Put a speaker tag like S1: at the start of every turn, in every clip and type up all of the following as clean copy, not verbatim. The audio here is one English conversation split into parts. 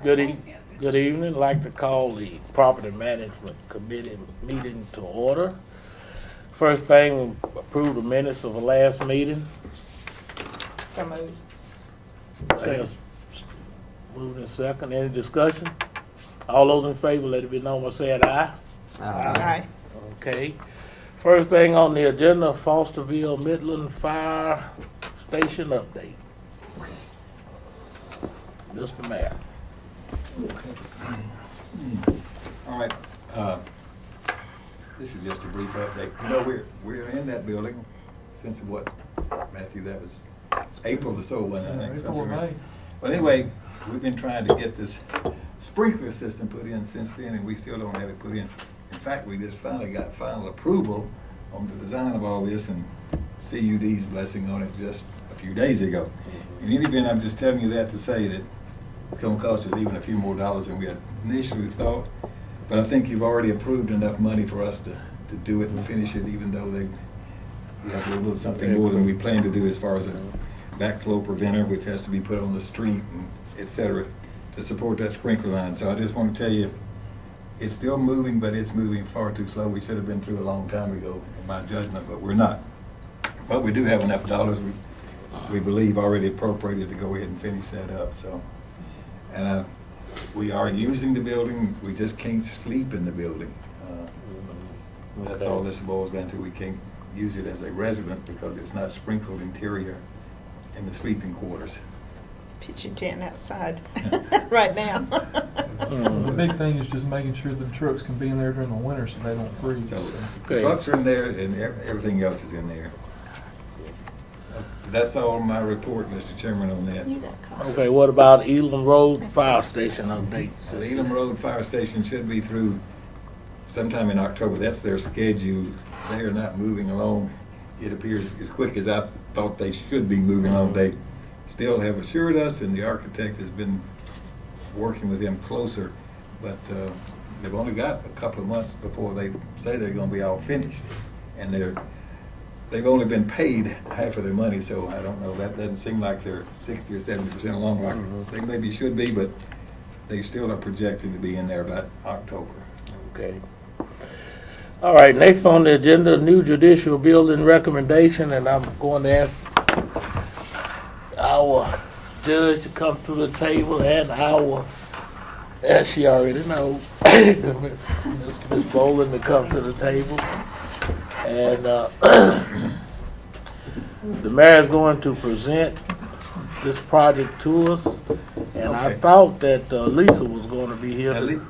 S1: Good evening. I'd like to call the Property Management Committee meeting to order. First thing, we approve the minutes of the last meeting.
S2: So moved.
S1: Says, moved in second. Any discussion? All those in favor, let it be known by saying aye.
S2: Aye.
S1: Okay. First thing on the agenda, Fosterville Midland Fire Station update. Mr. Mayor.
S3: All right. This is just a brief update. You know, we're in that building since what, Matthew? That was April or so, wasn't it? I think something. But anyway, we've been trying to get this sprinkler system put in since then, and we still don't have it put in. In fact, we just finally got final approval on the design of all this and CUD's blessing on it just a few days ago. In any event, I'm just telling you that to say that it's going to cost us even a few more dollars than we had initially thought. But I think you've already approved enough money for us to do it and finish it, even though we have a little something more than we plan to do as far as a backflow preventer, which has to be put on the street, and et cetera, to support that sprinkler line. So I just want to tell you, it's still moving, but it's moving far too slow. We should have been through a long time ago, in my judgment, but we're not. But we do have enough dollars, we believe, already appropriated to go ahead and finish that up. So, and we are using the building. We just can't sleep in the building. That's all this boils down to. We can't use it as a resident because it's not sprinkled interior in the sleeping quarters.
S2: Pitch your tent outside right now.
S4: The big thing is just making sure the trucks can be in there during the winter so they don't freeze.
S3: So the trucks are in there and everything else is in there. That's all my report, Mr. Chairman, on that.
S1: Okay, what about Elam Road Fire Station update?
S3: The Elam Road Fire Station should be through sometime in October. That's their schedule. They are not moving along, it appears, as quick as I thought they should be moving along. They still have assured us, and the architect has been working with them closer, but they've only got a couple of months before they say they're going to be all finished. And they've only been paid half of their money, so I don't know. That doesn't seem like they're 60 or 70% along like they maybe should be, but they still are projecting to be in there about October.
S1: Okay. All right, next on the agenda, new judicial building recommendation, and I'm going to ask our judge to come to the table and our, as she already knows, Ms. Boland to come to the table. And the mayor's going to present this project to us. And I thought that Lisa was going to be here.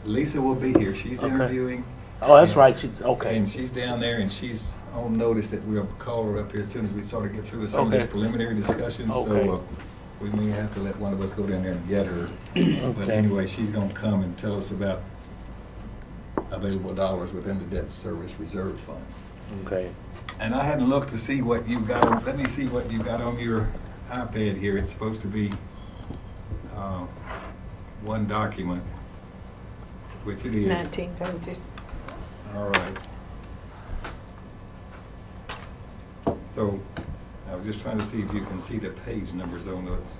S3: Lisa will be here. She's interviewing.
S1: Oh, that's right. She's okay.
S3: And she's down there, and she's on notice that we'll call her up here as soon as we sort of get through with some of this preliminary discussion. So we may have to let one of us go down there and get her. But anyway, she's going to come and tell us about available dollars within the debt service reserve fund.
S1: Okay.
S3: And I hadn't looked to see what you've got on. Let me see what you've got on your iPad here. It's supposed to be one document, which it is.
S2: 19 pages.
S3: All right. So I was just trying to see if you can see the page numbers on those.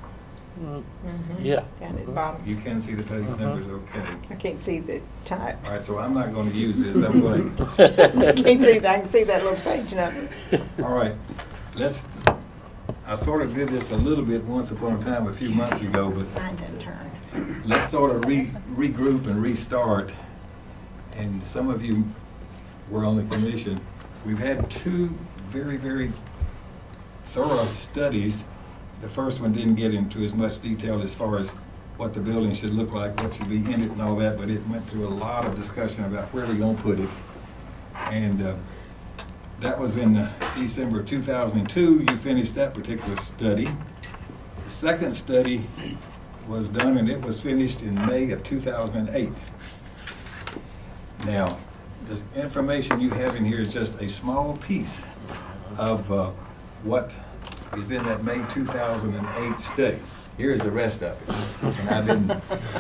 S1: Yeah.
S2: Down at the bottom.
S3: You can see the page numbers, okay.
S2: I can't see the type.
S3: All right, so I'm not going to use this. I'm going to.
S2: I can't see that. I can see that little page number.
S3: All right. I sort of did this a little bit once upon a time a few months ago, but
S2: Mine didn't turn.
S3: let's sort of regroup and restart. And some of you were on the commission. We've had two very, very thorough studies. The first one didn't get into as much detail as far as what the building should look like, what should be in it and all that, but it went through a lot of discussion about where we're going to put it. And that was in December of 2002. You finished that particular study. The second study was done, and it was finished in May of 2008. Now, the information you have in here is just a small piece of what is in that May 2008 study. Here's the rest of it. And I didn't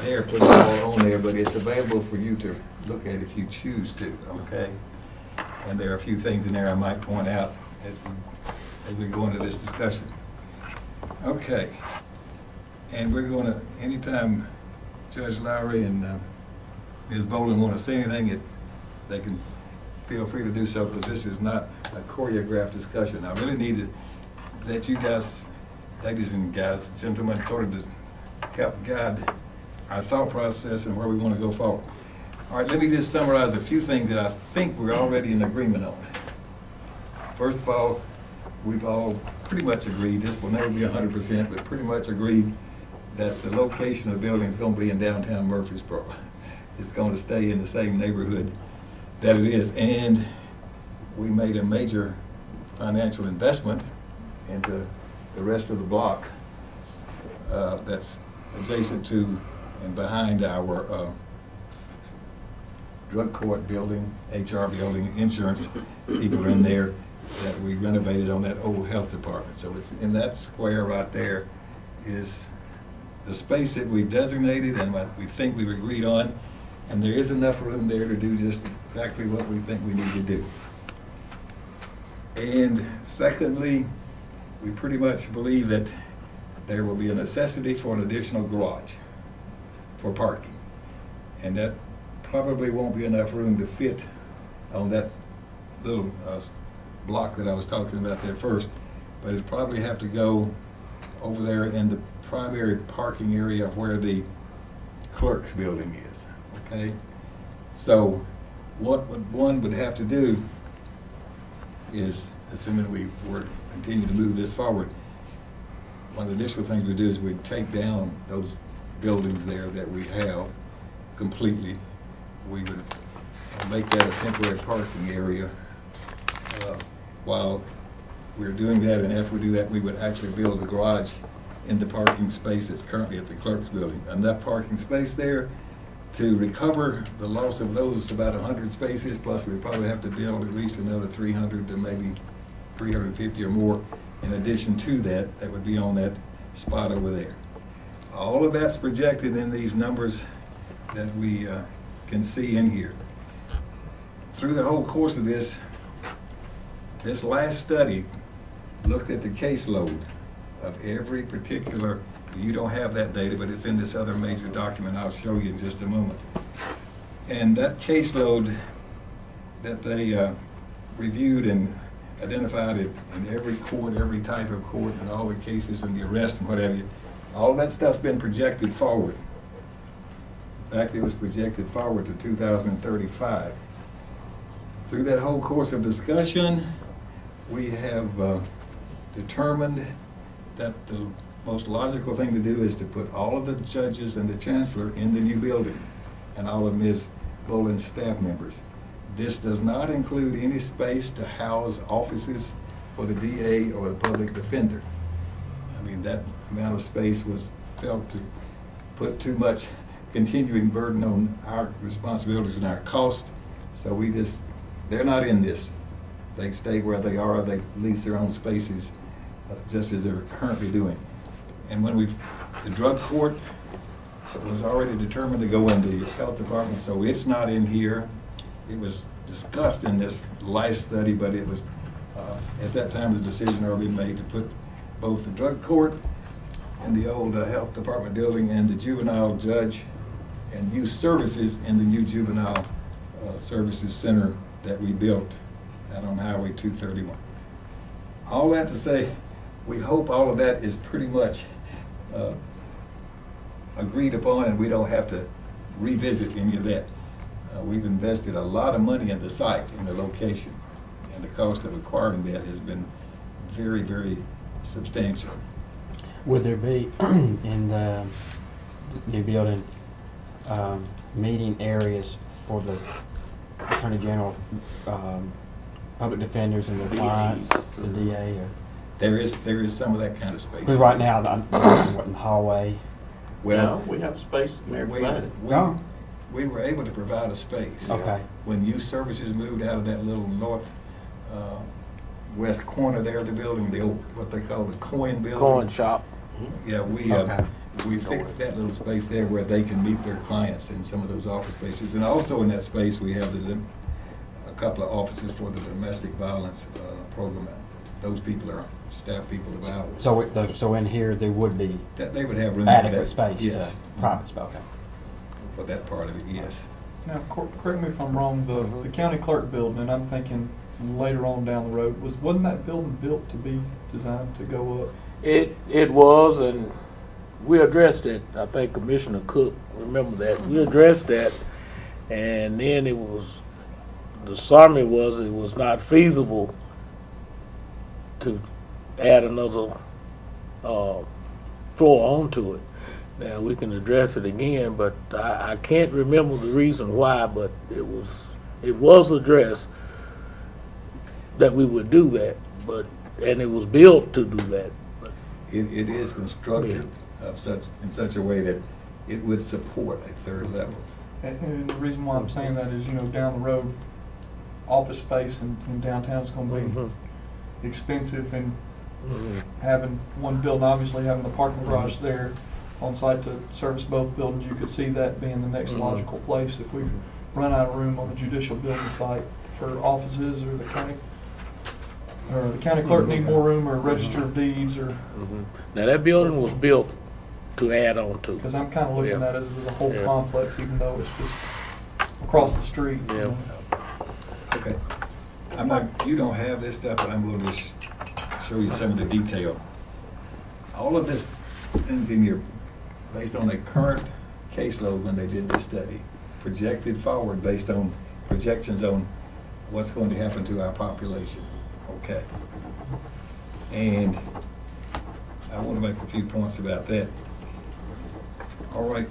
S3: dare put it all on there, but it's available for you to look at if you choose to, okay? And there are a few things in there I might point out as we go into this discussion. Okay. And we're going to, anytime Judge Lowry and Ms. Bolin want to say anything, they can feel free to do so, because this is not a choreographed discussion. I really need to let you guys, ladies and guys, gentlemen, sort of help guide our thought process and where we want to go forward. All right, let me just summarize a few things that I think we're already in agreement on. First of all, we've all pretty much agreed, this will never be 100%, but pretty much agreed that the location of the building is going to be in downtown Murfreesboro. It's going to stay in the same neighborhood that it is. And we made a major financial investment into the rest of the block that's adjacent to and behind our drug court building, HR building, insurance people are in there, that we renovated on that old health department. So it's in that square right there is the space that we've designated and what we think we've agreed on, and there is enough room there to do just exactly what we think we need to do. And secondly, we pretty much believe that there will be a necessity for an additional garage for parking, and that probably won't be enough room to fit on that little block that I was talking about there first, but it'd probably have to go over there in the primary parking area where the clerk's building is, okay? So what one would have to do is, assuming we were continue to move this forward, one of the initial things we do is we take down those buildings there that we have completely. We would make that a temporary parking area. While we're doing that, and after we do that, we would actually build a garage in the parking space that's currently at the clerk's building. Enough parking space there to recover the loss of those about 100 spaces, plus we probably have to build at least another 300 to maybe 350 or more in addition to that, that would be on that spot over there. All of that's projected in these numbers that we can see in here. Through the whole course of this last study looked at the caseload of every particular, you don't have that data, but it's in this other major document I'll show you in just a moment. And that caseload that they reviewed and identified it in every court, every type of court, and all the cases and the arrests and whatever, all of that stuff's been projected forward. In fact, it was projected forward to 2035. Through that whole course of discussion, we have determined that the most logical thing to do is to put all of the judges and the chancellor in the new building and all of Ms. Bolin's staff members. This does not include any space to house offices for the DA or the public defender. I mean, that amount of space was felt to put too much continuing burden on our responsibilities and our cost. So they're not in this. They stay where they are, they lease their own spaces, just as they're currently doing. And when the drug court was already determined to go in the health department, so it's not in here. It was discussed in this last study, but it was, at that time, the decision already made to put both the drug court in the old health department building and the juvenile judge and youth services in the new juvenile services center that we built out on Highway 231. All that to say, we hope all of that is pretty much agreed upon, and we don't have to revisit any of that. We've invested a lot of money in the site, in the location, and the cost of acquiring that has been very, very substantial.
S5: Would there be in the new building meeting areas for the Attorney General, public defenders, and the clients, the DA? Or?
S3: There is some of that kind of space.
S5: Because right now, in the hallway.
S1: Well, we have space in there provided.
S3: We were able to provide a space.
S5: Okay.
S3: When youth services moved out of that little north west corner there of the building, the old, what they call the coin building.
S1: Coin shop.
S3: Yeah, we fixed that little space there where they can meet their clients in some of those office spaces. And also in that space, we have a couple of offices for the domestic violence program. Those people are staff people of ours.
S5: So in here, there would be
S3: that they would have room
S5: adequate space,
S3: yes.
S5: Private space. Okay.
S3: for that part of it, yes.
S4: Now, correct me if I'm wrong, the county clerk building, and I'm thinking later on down the road, wasn't that building built to be designed to go up?
S1: It was, and we addressed it. I think Commissioner Cook remember that. We addressed that, and then the summary was it was not feasible to add another floor onto it. Now we can address it again, but I can't remember the reason why, but it was addressed that we would do that, and it was built to do that. But
S3: It is constructed in such a way that it would support a third level.
S4: And the reason why I'm saying that is, down the road, office space in downtown is going to be
S1: Mhm.
S4: expensive, and
S1: Mhm.
S4: having one building, obviously having the parking garage there on site to service both buildings, you could see that being the next
S1: Mhm.
S4: logical place if we run out of room on the judicial building site for offices, or the county clerk need more room, or register of deeds, or,
S1: Mhm. Now that building was built to add on to.
S4: because I'm kind of looking
S1: Yeah.
S4: at it as a whole
S1: Yeah.
S4: complex, even though it's just across the street.
S1: Yeah.
S3: Okay. You don't have this stuff, but I'm going to show you some of the detail. All of this things in here, based on a current caseload when they did this study, projected forward based on projections on what's going to happen to our population. Okay. And I want to make a few points about that. All right.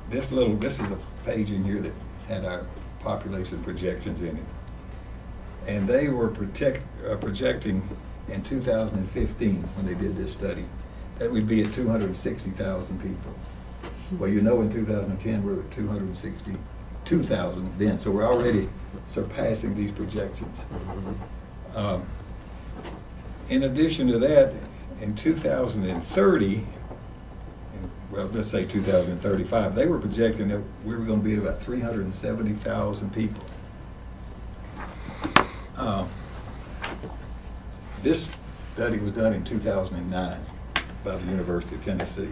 S3: This is a page in here that had our population projections in it. And they were projecting in 2015, when they did this study, that we'd be at 260,000 people. Well, in 2010, we were at 262,000 then, so we're already surpassing these projections. In addition to that, in 2030, well, let's say 2035, they were projecting that we were going to be at about 370,000 people. This study was done in 2009 by the University of Tennessee.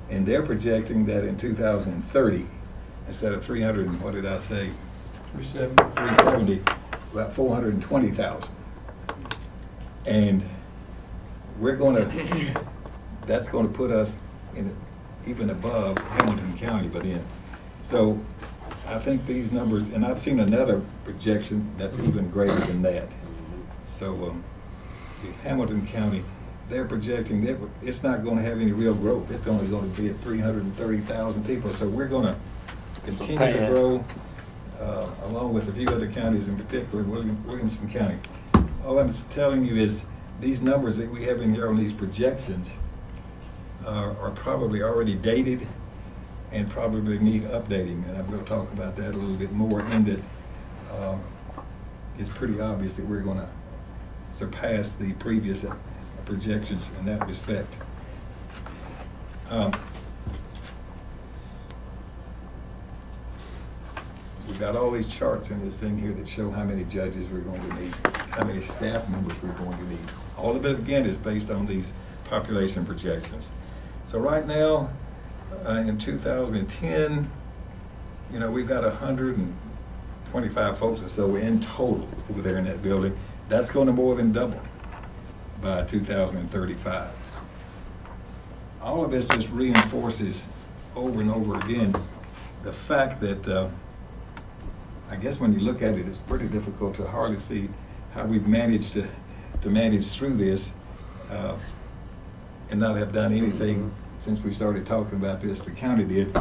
S3: And they're projecting that in 2030, instead of 300, and what did I say? 370, about 420,000. And that's going to put us even above Hamilton County by then. So I think these numbers, and I've seen another projection that's even greater than that. So see, Hamilton County, they're projecting that it's not going to have any real growth. It's only going to be at 330,000 people. So we're going to continue to grow along with a few other counties, in particular Williamson County. All I'm telling you is these numbers that we have in here on these projections are probably already dated and probably need updating. And I'm going to talk about that a little bit more, in that it's pretty obvious that we're going to surpass the previous projections in that respect. We've got all these charts in this thing here that show how many judges we're going to need, how many staff members we're going to need. All of it, again, is based on these population projections. So right now, in 2010, we've got 125 folks or so in total over there in that building. That's going to more than double by 2035. All of this just reinforces over and over again the fact that I guess when you look at it, it's pretty difficult to hardly see how we've managed to manage through this and not have done anything since we started talking about this. The county did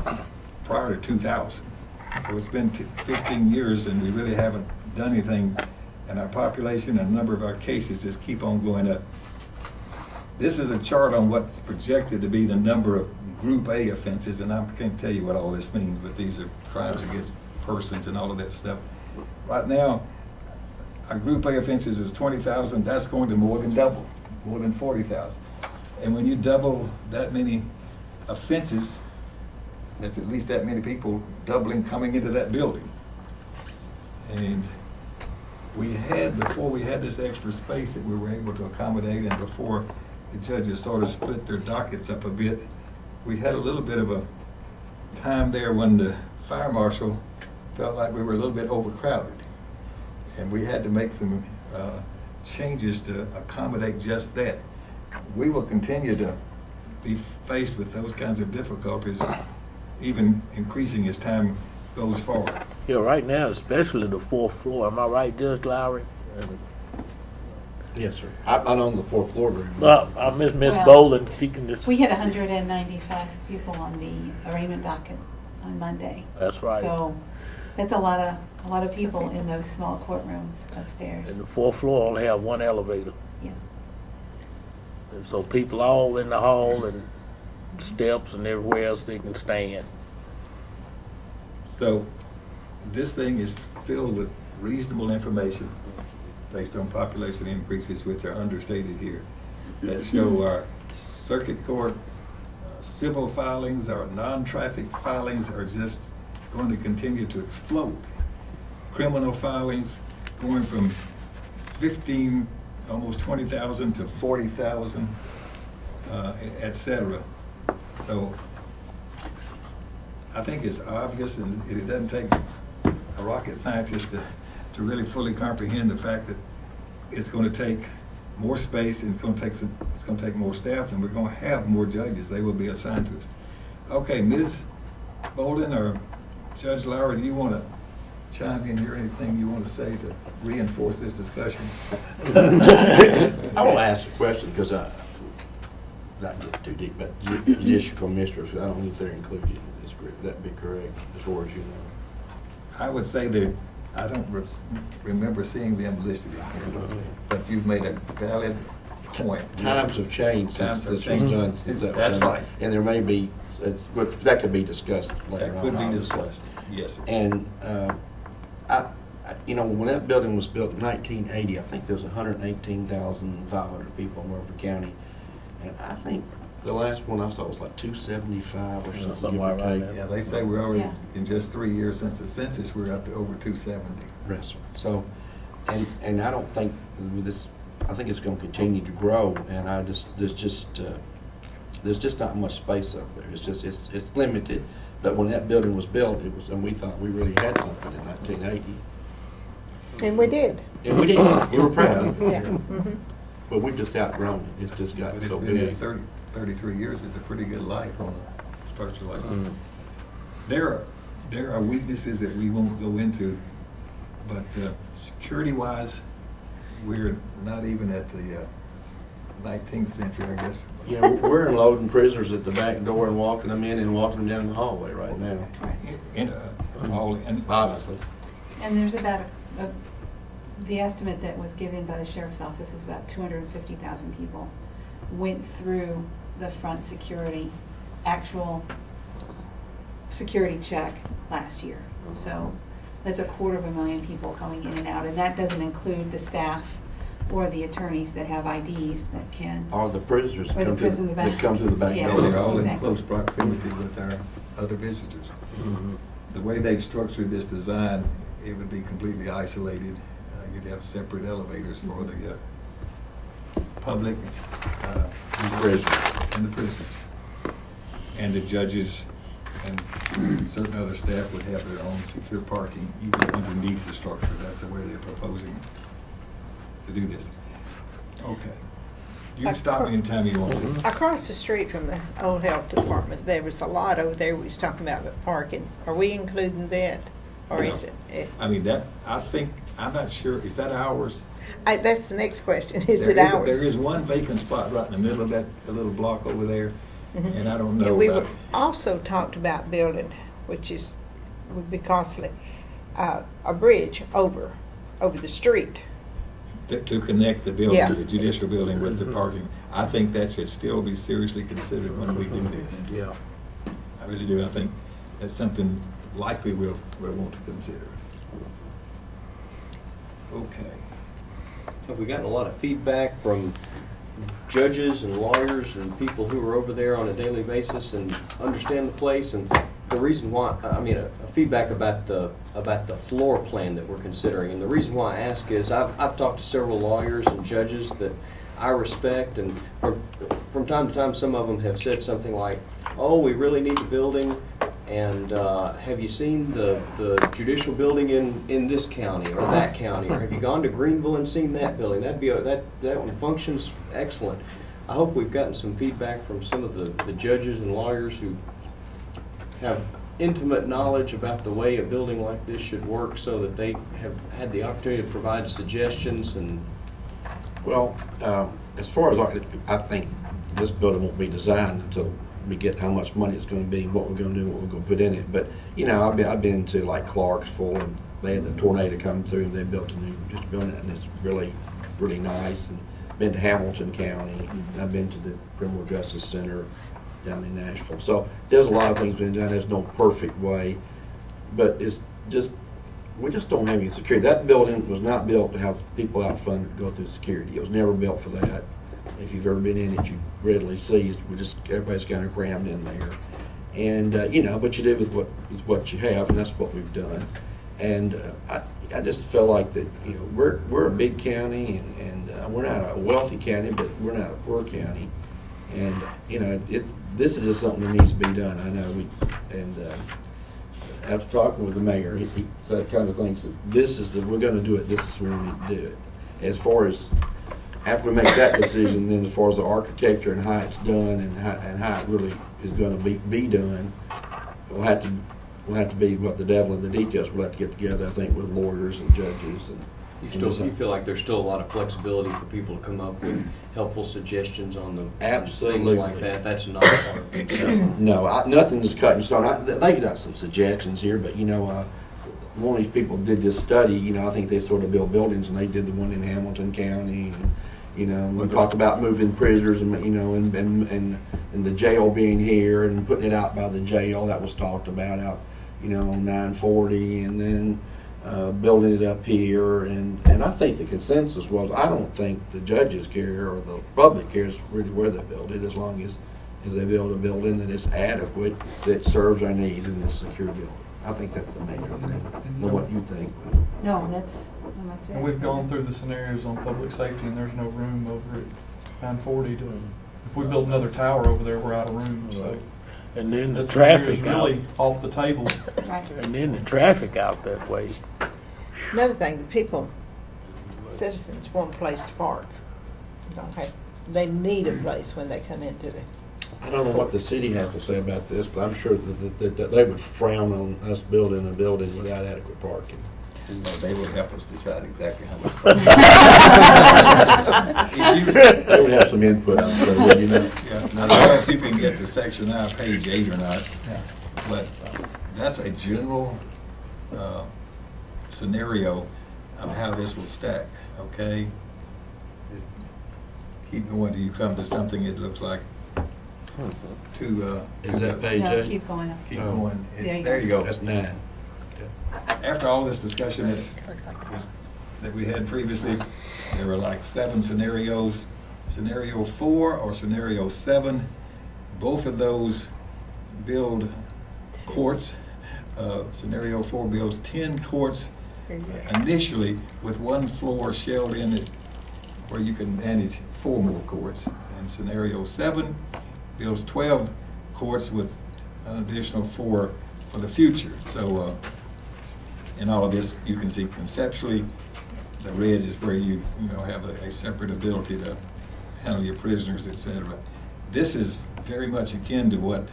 S3: prior to 2000. So it's been 15 years and we really haven't done anything, and our population and the number of our cases just keep on going up. This is a chart on what's projected to be the number of Group A offenses, and I can't tell you what all this means, but these are crimes against persons and all of that stuff. Right now, our Group A offenses is 20,000. That's going to more than double, more than 40,000. And when you double that many offenses, that's at least that many people doubling coming into that building. And before we had this extra space that we were able to accommodate, and before the judges sort of split their dockets up a bit, we had a little bit of a time there when the fire marshal felt like we were a little bit overcrowded. And we had to make some changes to accommodate just that. We will continue to be faced with those kinds of difficulties, even increasing as time goes forward.
S1: Yeah, right now, especially the fourth floor. Am I right, Judge Lowry?
S6: Yes, sir. I'm not on the fourth floor very much.
S1: I miss Miss
S7: Well,
S1: Boland. She can just.
S7: We had 195 people on the arraignment docket on Monday.
S1: That's right.
S7: So that's a lot of people in those small courtrooms upstairs.
S1: And the fourth floor only have one elevator.
S7: Yeah.
S1: And so people all in the hall and steps and everywhere else they can stand.
S3: So this thing is filled with reasonable information based on population increases, which are understated here, that show our circuit court civil filings, our non-traffic filings are just going to continue to explode. Criminal filings going from 15, almost 20,000 to 40,000, et cetera. So I think it's obvious, and it doesn't take a rocket scientist to really fully comprehend the fact that it's going to take more space, and it's going to take more staff, and we're going to have more judges. They will be assigned to us. Okay, Ms. Bolden or Judge Lowry, do you want to chime in here? Anything you want to say to reinforce this discussion?
S6: I will ask a question because not get too deep, but judicial commissioners, I don't think they're included in this group. That'd be correct as far as you know.
S3: I would say that I don't remember seeing them listed in here, but you've made a valid point.
S6: Times have changed since
S3: Times have
S6: this was
S3: changed.
S6: done. Since that was
S3: That's
S6: done.
S3: right.
S6: And there may be, that could be discussed later
S3: That
S6: on.
S3: could be
S6: obviously.
S3: discussed, yes.
S6: And, when that building was built in 1980, I think there was 118,500 people in Rutherford County. And I think the last one I saw was like 275 or something, give
S1: somewhere
S6: or
S1: around
S6: take.
S1: there.
S3: Yeah, they say we're already,
S7: Yeah.
S3: in just 3 years since the census, we're up to over 270.
S6: Yes, sir. So, and I don't think with this, I think it's gonna continue to grow, and there's just not much space up there. It's limited, but when that building was built, and we thought we really had something in 1980.
S2: And we did.
S6: And we did, we were proud of it.
S2: Yeah. Mhm.
S6: But we've just outgrown it, it's just
S3: But
S6: gotten
S3: it's
S6: so
S3: been
S6: big.
S3: 33 years is a pretty good life on a structure like
S1: Mm.
S3: that. There are weaknesses that we won't go into, but security-wise, we're not even at the 19th century, I guess.
S6: Yeah, we're unloading prisoners at the back door and walking them in and walking them down the hallway right now, obviously.
S7: And there's about the estimate that was given by the sheriff's office is about 250,000 people went through the front actual security check last year. So that's 250,000 people coming in and out, and that doesn't include the staff or the attorneys that have IDs that can.
S6: Or the prisoners
S7: Or the prison
S6: that come through the back
S7: Yeah.
S3: And
S6: door.
S3: they're all in
S7: Exactly.
S3: close proximity with our other visitors. The way they've structured this design, it would be completely isolated. You'd have separate elevators for the public and the prisoners. And the judges and certain other staff would have their own secure parking even underneath the structure. That's the way they're proposing to do this. Okay. You can stop me anytime you want to.
S2: Across the street from the old health department, there was a lot over there we was talking about the parking. Are we including that? Or is it?
S3: I mean, I'm not sure, is that ours?
S2: That's the next question. Is
S3: There
S2: it
S3: is-
S2: ours?
S3: There is one vacant spot right in the middle of that little block over there,
S2: Mhm.
S3: and I don't
S2: And
S3: know
S2: we
S3: about,
S2: were also talked about building, which would be costly, a bridge over the street.
S3: to connect the building,
S2: Yeah.
S3: to the judicial building with the parking. I think that should still be seriously considered when we do this.
S1: Yeah.
S3: I really do. I think that's something likely we'll want to consider. Okay.
S8: Have we gotten a lot of feedback from judges and lawyers and people who are over there on a daily basis and understand the place? And the reason why, a feedback about the floor plan that we're considering. And the reason why I ask is I've talked to several lawyers and judges that I respect, and from time to time some of them have said something like, oh, we really need the building, And have you seen the judicial building in this county or that county? Or have you gone to Greenville and seen that building? That one functions excellent. I hope we've gotten some feedback from some of the judges and lawyers who have intimate knowledge about the way a building like this should work, so that they have had the opportunity to provide suggestions. And
S6: Well, as far as I think this building won't be designed until we get how much money it's going to be, what we're going to do, what we're going to put in it. But you know, I've been to like Clarksville, and they had the tornado come through, and they built a new just building, and it's really nice. And been to Hamilton County. I've been to the Criminal Justice Center down in Nashville. So there's a lot of things being done. There's no perfect way, but it's just we just don't have any security. That building was not built to have people out front go through security. It was never built for that. If you've ever been in it, you readily see everybody's kind of crammed in there, and you know, but you do with what you have, and that's what we've done. And I just felt like that, you know, we're a big county, and we're not a wealthy county, but we're not a poor county, and you know, this is just something that needs to be done. I know after talking with the mayor, he said kind of thinks that we're going to do it. This is when we need to do it. As far as after we make that decision, then as far as the architecture and how it's done and how it really is going to be done, we'll have to be what the devil in the details. We'll have to get together, I think, with lawyers and judges. And
S8: you feel like there's still a lot of flexibility for people to come up with helpful suggestions on the
S6: absolutely
S8: things like that. That's not a part of it.
S6: No, nothing is cut in stone. They got some suggestions here, but you know, one of these people did this study. You know, I think they sort of build buildings, and they did the one in Hamilton County. And, you know, we talked about moving prisoners, and you know, and the jail being here, and putting it out by the jail. That was talked about out, you know, on 940, and then building it up here. And I think the consensus was, I don't think the judges care or the public cares really where they build it, as long as they build a building that is adequate, that serves our needs in this secure building. I think that's the major thing. I don't know what you think.
S7: No, that's it.
S4: And we've gone through the scenarios on public safety, and there's no room over at 940 to, if we build another tower over there, we're out of room, so.
S1: And then the
S4: That scenario
S1: traffic
S4: is
S1: out,
S4: really off the table.
S7: Right.
S1: and then the traffic out that way.
S2: Another thing, the people, citizens want a place to park. They need a place when they come into the.
S6: I don't know what the city has to say about this, but I'm sure that they would frown on us building a building without adequate parking.
S3: They would help us decide exactly how much.
S6: They would have some input on it, you know.
S3: Yeah, now, I don't know if you can get to section I, page 8 or not,
S4: Yeah.
S3: but that's a general scenario of how this will stack, okay? Keep going till you come to something it looks like
S6: Is that page
S7: No,
S6: 8?
S7: keep going up.
S3: Keep going.
S7: There you
S3: There you go.
S6: That's 9.
S3: After all this discussion that we had previously, there were like 7 scenarios. Scenario 4 or scenario 7, both of those build courts. Scenario 4 builds 10 courts initially, with 1 floor shelled in it where you can manage 4 more courts. And scenario 7 builds 12 courts with an additional 4 for the future. So in all of this, you can see conceptually, the red is where you have a separate ability to handle your prisoners, etc. This is very much akin to what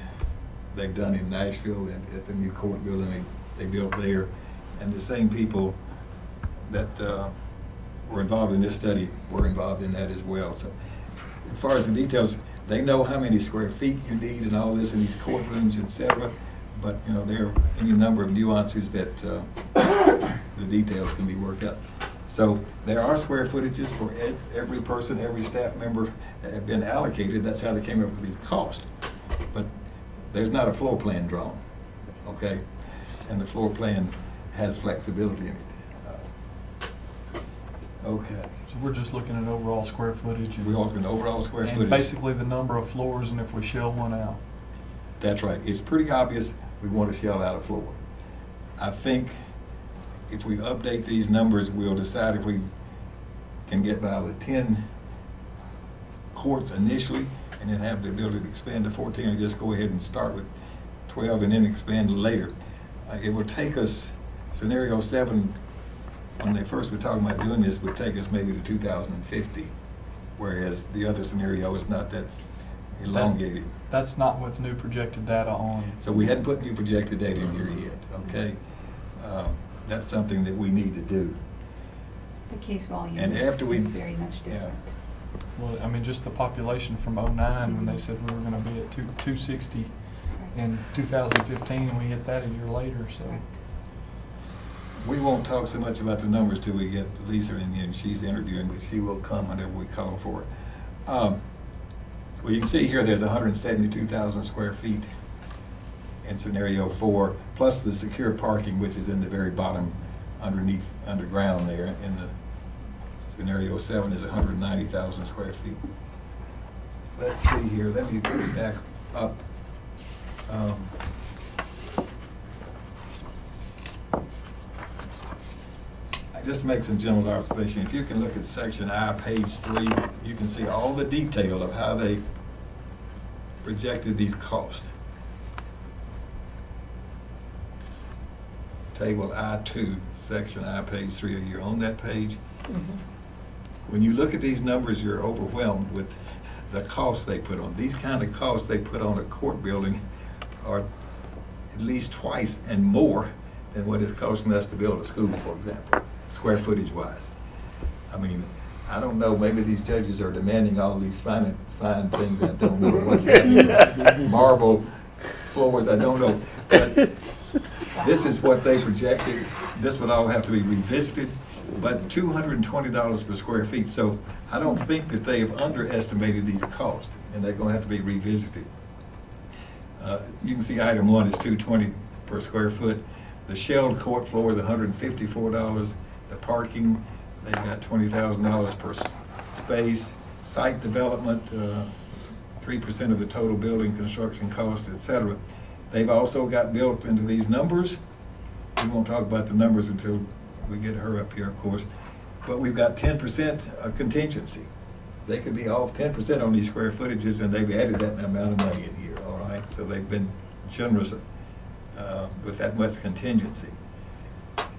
S3: they've done in Nashville at the new court building they built there, and the same people that were involved in this study were involved in that as well. So as far as the details, they know how many square feet you need and all this in these courtrooms, etc. But there are any number of nuances that the details can be worked out. So there are square footages for every person, every staff member that have been allocated. That's how they came up with these costs. But there's not a floor plan drawn, okay? And the floor plan has flexibility in it. Okay.
S4: So we're just looking at overall square footage.
S3: We're looking at overall square footage.
S4: And basically the number of floors, and if we shell one out.
S3: That's right. It's pretty obvious we want to shell out a floor. I think if we update these numbers, we'll decide if we can get by with 10 courts initially, and then have the ability to expand to 14, or just go ahead and start with 12 and then expand later. It will take us, scenario 7, when they first were talking about doing this, would take us maybe to 2050, whereas the other scenario is not that elongated.
S4: That's not with new projected data on.
S3: So we hadn't put new projected data in here yet, okay? That's something that we need to do.
S7: The case volume
S3: And after we-
S7: is very much
S3: yeah.
S7: different.
S4: Well, I mean, just the population from '09, when they said we were gonna be at 260 in 2015, and we hit that a year later, so.
S7: Correct.
S3: We won't talk so much about the numbers till we get Lisa in here, and she's interviewing, but she will come whenever we call for it. Well, you can see here there's 172,000 square feet in scenario 4, plus the secure parking, which is in the very bottom underground there. In the scenario 7 is 190,000 square feet. Let's see here, let me put it back up. I just make some general observation. If you can look at section I, page 3, you can see all the detail of how they projected these costs. Table I2, section I, page 3. Are you on that page? When you look at these numbers, you're overwhelmed with the costs they put on. These kind of costs they put on a court building are at least twice and more than what it's costing us to build a school, for example, square footage wise. I mean, I don't know, maybe these judges are demanding all these fine things. I don't know what's happening. Marble floors, I don't know. But this is what they projected. This would all have to be revisited, but $220 per square feet. So I don't think that they have underestimated these costs, and they're going to have to be revisited. You can see item 1 is $220 per square foot. The shelled court floor is $154. The parking, they've got $20,000 per space. Site development, 3% of the total building construction cost, etc. They've also got built into these numbers. We won't talk about the numbers until we get her up here, of course. But we've got 10% of contingency. They could be off 10% on these square footages, and they've added that amount of money in here, all right? So they've been generous with that much contingency.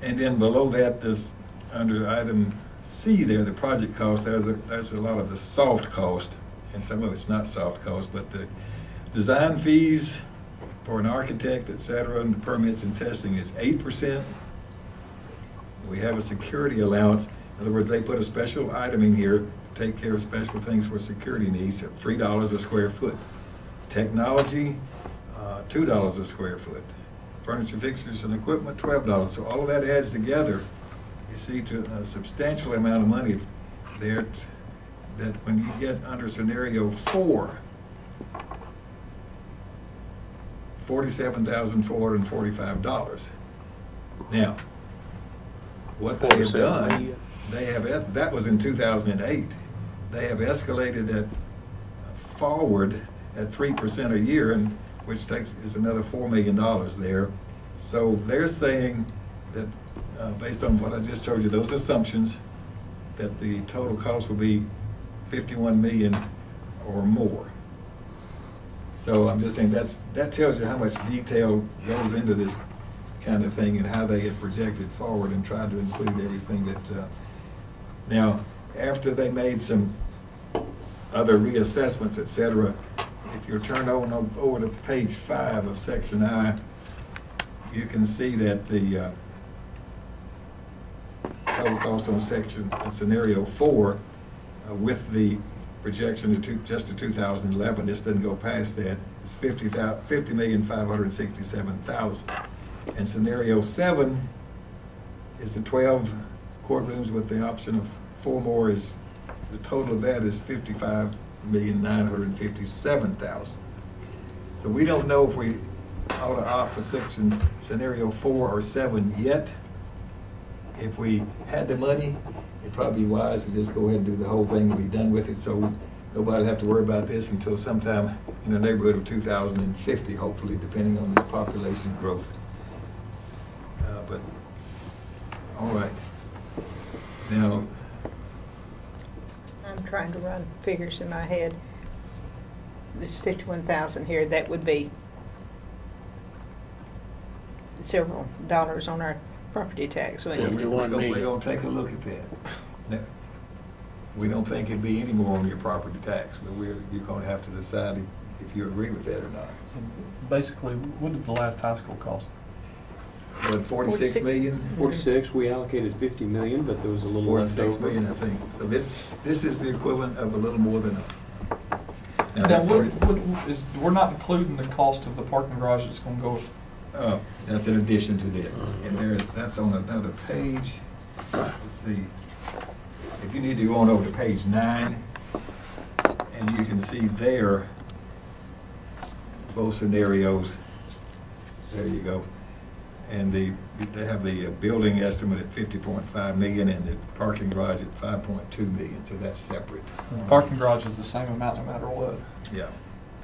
S3: And then below that, this, under item C there, the project cost, there's a lot of the soft cost, and some of it's not soft cost, but the design fees for an architect, et cetera, and the permits and testing is 8%. We have a security allowance. In other words, they put a special item in here to take care of special things for security needs at $3 a square foot. Technology, $2 a square foot. Furniture, fixtures, and equipment, $12. So all of that adds together, you see, to a substantial amount of money there that when you get under scenario 4, $47,445. Now, what they have done, that was in 2008. They have escalated that forward at 3% a year, and which is another $4 million there. So they're saying that based on what I just told you, those assumptions, that the total cost will be $51 million or more. So I'm just saying that tells you how much detail goes into this kind of thing and how they have projected forward and tried to include everything that. Now, after they made some other reassessments, et cetera, if you're turned over to page 5 of section I, you can see that the total cost on scenario 4 with the projection just to 2011, this doesn't go past that, is $50,567,000. And scenario 7 is the 12 courtrooms with the option of 4 more. Is the total of that is $55,957,000. So we don't know if we ought to opt for scenario 4 or 7 yet. If we had the money, it'd probably be wise to just go ahead and do the whole thing and be done with it, so nobody will have to worry about this until sometime in the neighborhood of 2050, hopefully, depending on this population growth. But, all right. Now,
S2: I'm trying to run figures in my head. This 51,000 here, that would be several dollars on our property tax.
S1: Yeah,
S2: wouldn't you?
S1: we-
S3: We're gonna take a look at that. Now, we don't think it'd be any more on your property tax, but you're gonna have to decide if you agree with that or not.
S4: So basically, what did the last high school cost?
S3: But 46
S2: 46
S3: million?
S8: 46, we allocated 50 million, but there was a little left
S3: 46
S8: over.
S3: million, I think. So this is the equivalent of a little more than a.
S4: Now,
S3: that
S4: we're not including the cost of the parking garage that's gonna go,
S3: That's in addition to that. And that's on another page. Let's see. If you need to go on over to page 9, and you can see there both scenarios. There you go. And they have the building estimate at 50.5 million and the parking garage at 5.2 million, so that's separate.
S4: the parking garage is the same amount no matter what.
S3: Yeah,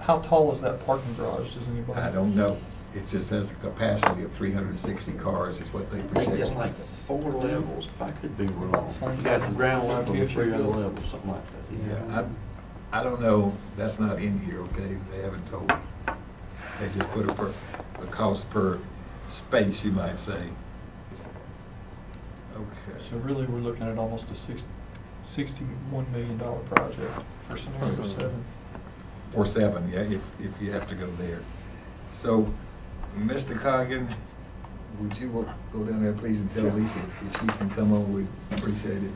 S4: How tall is that parking garage, does anybody?
S3: I don't know. It just has a capacity of 360 cars is what they
S6: I think it's
S3: project.
S6: like 4 levels, but I could be wrong. You got the ground level and 3 other levels, something like that.
S3: Yeah, I don't know, that's not in here, okay? They haven't told me. They just put a cost per space, you might say. Okay.
S4: So really, we're looking at almost a $61 million project for scenario
S3: Mhm.
S4: 7.
S3: Or 7, yeah, if you have to go there. So, Mr. Coggin, would you go down there, please, and tell Lisa if she can come on, we'd appreciate it.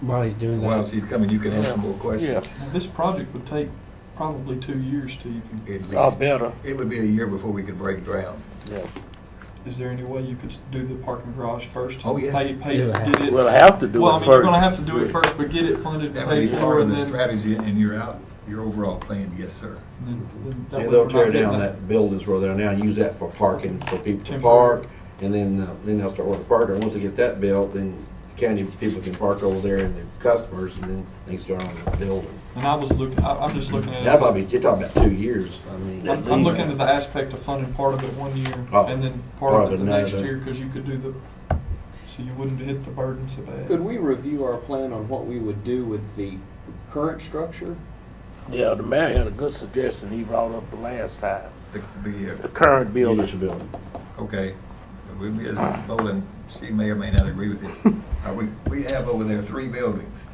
S5: While he's doing that.
S3: While she's coming, you can ask some more questions.
S4: Now, this project would take probably 2 years to even,
S3: At
S1: Oh,
S3: least.
S1: better.
S3: It would be a year before we could break ground.
S1: Yeah.
S4: is there any way you could do the parking garage first?
S3: Oh, yes.
S4: Get it.
S1: We'll have to do
S4: Well, I
S1: it
S4: mean, you're
S1: first.
S4: gonna have to do it first, but get it funded
S3: That
S4: and
S3: would be
S4: paid for,
S3: part of
S4: and
S3: the
S4: then.
S3: strategy and your overall plan, yes, sir.
S4: then that
S6: See,
S4: way
S6: they'll
S4: we're
S6: tear
S4: not getting
S6: down that buildings where they're now and use that for parking, for people to park. And then they'll start with the parker. Once they get that built, then county people can park over there and the customers, and then they can start on the building.
S4: And I was looking, I'm just looking at it.
S6: That probably, you're talking about 2 years, I mean.
S4: I'm looking at the aspect of funding part of it 1 year
S6: Oh,
S4: and then part
S6: part
S4: of
S6: of
S4: it the
S6: it
S4: next
S6: another.
S4: year, because you could do so you wouldn't hit the burden so bad.
S8: Could we review our plan on what we would do with the current structure?
S1: Yeah, the mayor had a good suggestion he brought up the last time. The current building.
S6: Judicial building.
S3: Okay, Ms. Boland, she may or may not agree with this. We have over there 3 buildings.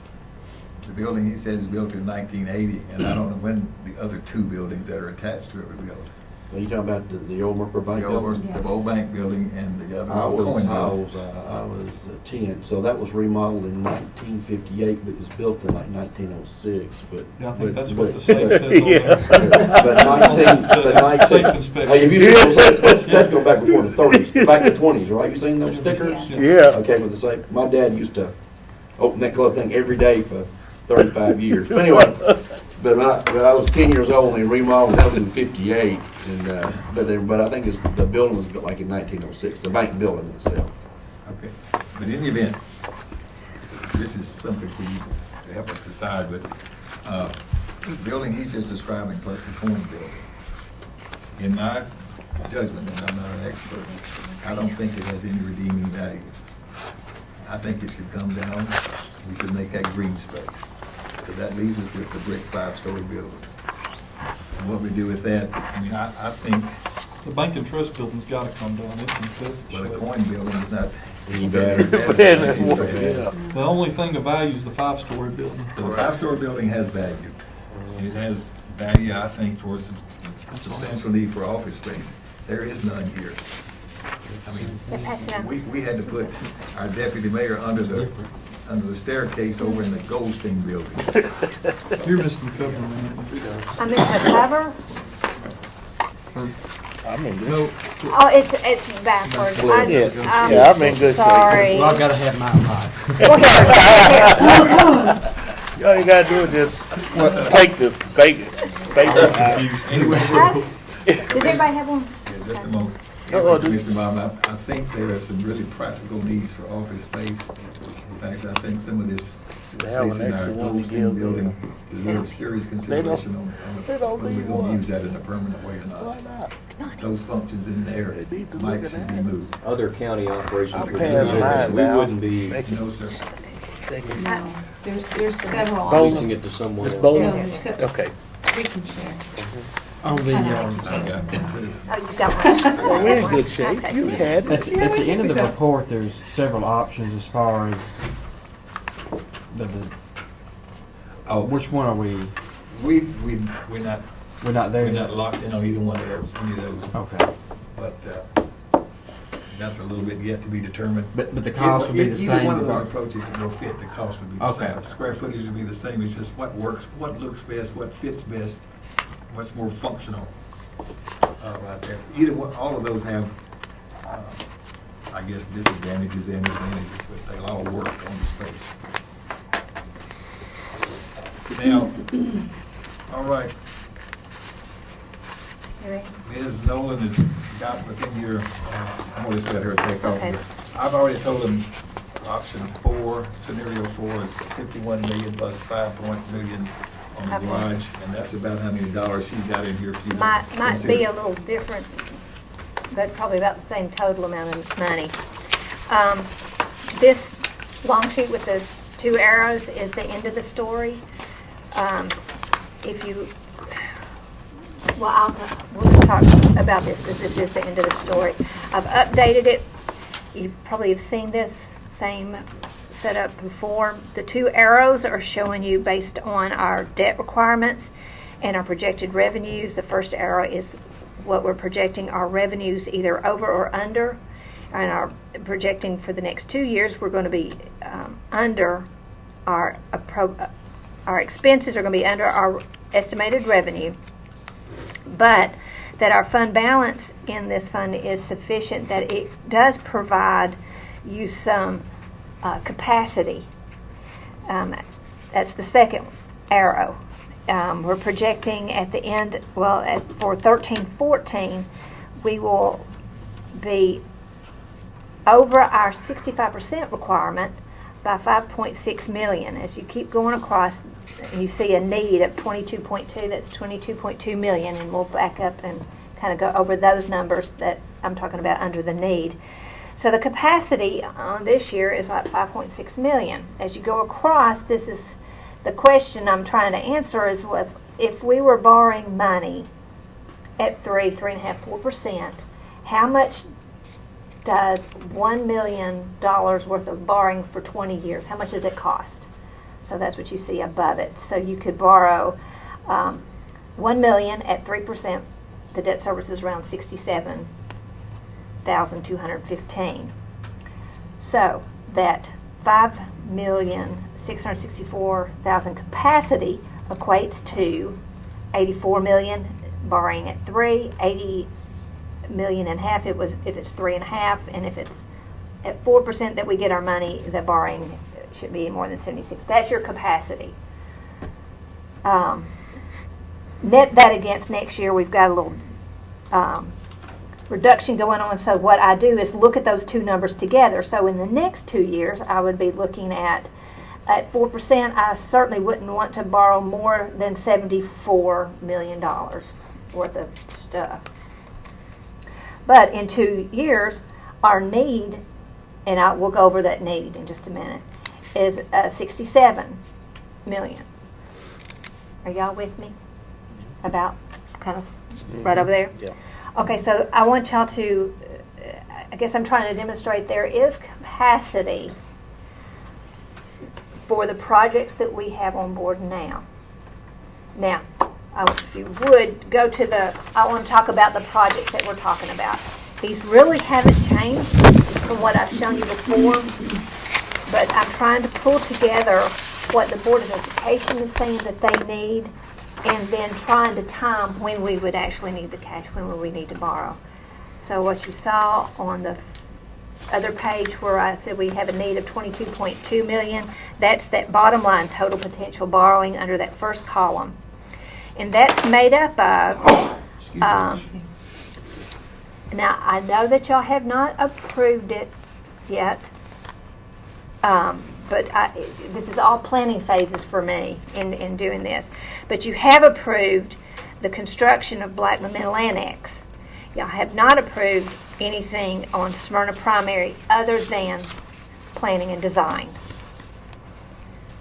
S3: The building, he said, is built in 1980, and I don't know when the other 2 buildings that are attached to it were built.
S6: Are you talking about the old Mercer Bank building?
S3: The old bank building and the
S6: I
S3: other
S6: was,
S3: coin
S6: I
S3: building.
S6: was 10, so that was remodeled in 1958, but it was built in like 1906, but.
S4: Yeah, I think that's
S6: but-
S4: what the safe
S6: but-
S4: says on
S1: Yeah.
S4: there.
S6: But 19, but 19.
S4: Safe inspection.
S6: Hey, have you seen those, let's go back before the 30s, back to 20s, right? You seen those stickers?
S4: Yeah.
S1: Yeah.
S6: Okay, with the safe, my dad used to open that closed thing every day for 35 years. But anyway, but I was 10 years old when they remodeled, that was in 58. And, but I think the building was built like in 1906, the bank building itself.
S3: Okay, but in the event, this is something for you to help us decide, but the building he's just describing plus the coin building, in my judgment, and I'm not an expert, I don't think it has any redeeming value. I think it should come down, we should make that green space. So that leaves us with the brick 5-story building. And what we do with that, I mean, I think,
S4: The bank and trust building's gotta come down, it's in good
S3: well, the
S4: shape.
S3: coin building is not.
S6: Any better.
S1: Yeah.
S4: The only thing of value is the 5-story building.
S3: So the 5-story building has value. It has value, I think, for substantial need for office space. There is none here. I mean, we had to put our deputy mayor under the staircase over in the Goldstein building.
S4: You're missing the cover on that.
S9: I missed the cover?
S1: I'm in good.
S3: No,
S9: Oh, it's backwards.
S1: Yeah, I'm in good shape.
S9: Sorry.
S5: Well, I've got to have mine right.
S9: Well, here,
S1: All you gotta do is just take the staple out.
S3: anyway,
S9: Does everybody have one?
S3: yeah, just a moment.
S1: Uh-oh,
S3: Mr. Baum, I think there are some really practical needs for office space. In fact, I think some of this
S1: They have an
S3: space in our
S1: extra one to
S3: Goldstein
S1: give
S3: building
S1: them.
S3: deserves serious consideration on
S1: they don't
S3: whether we're
S1: need
S3: gonna
S1: one.
S3: use that in a permanent way or
S1: Why
S3: not.
S1: not?
S3: Those functions in there
S1: They need to
S3: might
S1: look
S3: should
S1: at
S3: be
S1: that.
S3: moved.
S8: Other county operations
S1: I'm
S8: would be
S1: paying
S8: doing
S1: mine
S8: this. We
S1: now.
S8: wouldn't be
S3: No, sir.
S7: No, there's several.
S1: Both.
S8: leasing it to someone
S1: Miss
S8: else.
S1: Bowling?
S7: No, there's
S1: Okay.
S7: we can share.
S5: On the,
S3: I got it too.
S9: Oh, you got one.
S1: Well, we're in good shape.
S9: Okay.
S1: You had it.
S5: at the end of the report, there's several options as far as the
S3: Oh,
S5: which one are we,
S3: we're not,
S5: we're not there
S3: we're
S5: yet?
S3: not locked in on either one of those, any of those.
S5: Okay.
S3: But that's a little bit yet to be determined.
S5: But the cost would be the
S3: Either one of those
S5: same?
S3: approaches that will fit, the cost would be the
S5: Okay.
S3: same. Square footage would be the same, it's just what works, what looks best, what fits best, what's more functional right there. Either one, all of those have, I guess, disadvantages and advantages, but they'll all work on the space. Now, all right,
S9: You ready?
S3: Ms. Nolan has got within your, I'm gonna just let her take
S9: Okay.
S3: over. I've already told them option 4, scenario 4 is 51 million plus 5 million on the
S9: Okay.
S3: garage, and that's about how many dollars she got in here for you to
S9: Might
S3: consider.
S9: be a little different, but probably about the same total amount of money. This long sheet with the 2 arrows is the end of the story. If you, well, we'll just talk about this because this is the end of the story. I've updated it. You probably have seen this same setup before. The 2 arrows are showing you based on our debt requirements and our projected revenues. The first arrow is what we're projecting our revenues either over or under, and our projecting for the next 2 years we're going to be under our expenses are going to be under our estimated revenue, but that our fund balance in this fund is sufficient that it does provide you some capacity. That's the second arrow. We're projecting at the end, for 13-14, we will be over our 65% requirement by 5.6 million. As you keep going across, you see a need of 22.2. That's 22.2 million, and we'll back up and kind of go over those numbers that I'm talking about under the need. So the capacity on this year is like 5.6 million. As you go across, this is the question I'm trying to answer is if we were borrowing money at 3.5, 4%, how much does $1 million worth of borrowing for 20 years, how much does it cost? So that's what you see above it. So you could borrow $1 million at 3%. The debt service is around $67,215. So that $5,664,000 capacity equates to $84 million borrowing at 3, $80 million and a half if it's 3.5, and if it's at 4% that we get our money, the borrowing should be more than 76. That's your capacity. Net that against next year, we've got a little reduction going on. So what I do is look at those 2 numbers together. So in the next 2 years, I would be looking at 4%. I certainly wouldn't want to borrow more than $74 million worth of stuff. But in 2 years, our need, and we'll go over that need in just a minute, is 67 million. Are y'all with me? About kind of right over there?
S1: Yeah.
S9: Okay, so I want y'all to, I guess I'm trying to demonstrate there is capacity for the projects that we have on board now. Now, if you would, go to I want to talk about the projects that we're talking about. These really haven't changed from what I've shown you before, but I'm trying to pull together what the Board of Education is saying that they need, and then trying to time when we would actually need the cash, when would we need to borrow. So what you saw on the other page where I said we have a need of 22.2 million, that's that bottom line total potential borrowing under that first column. And that's made up of, now I know that y'all have not approved it yet, but this is all planning phases for me in doing this. But you have approved the construction of Blackman Middle Annex. Y'all have not approved anything on Smyrna Primary other than planning and design.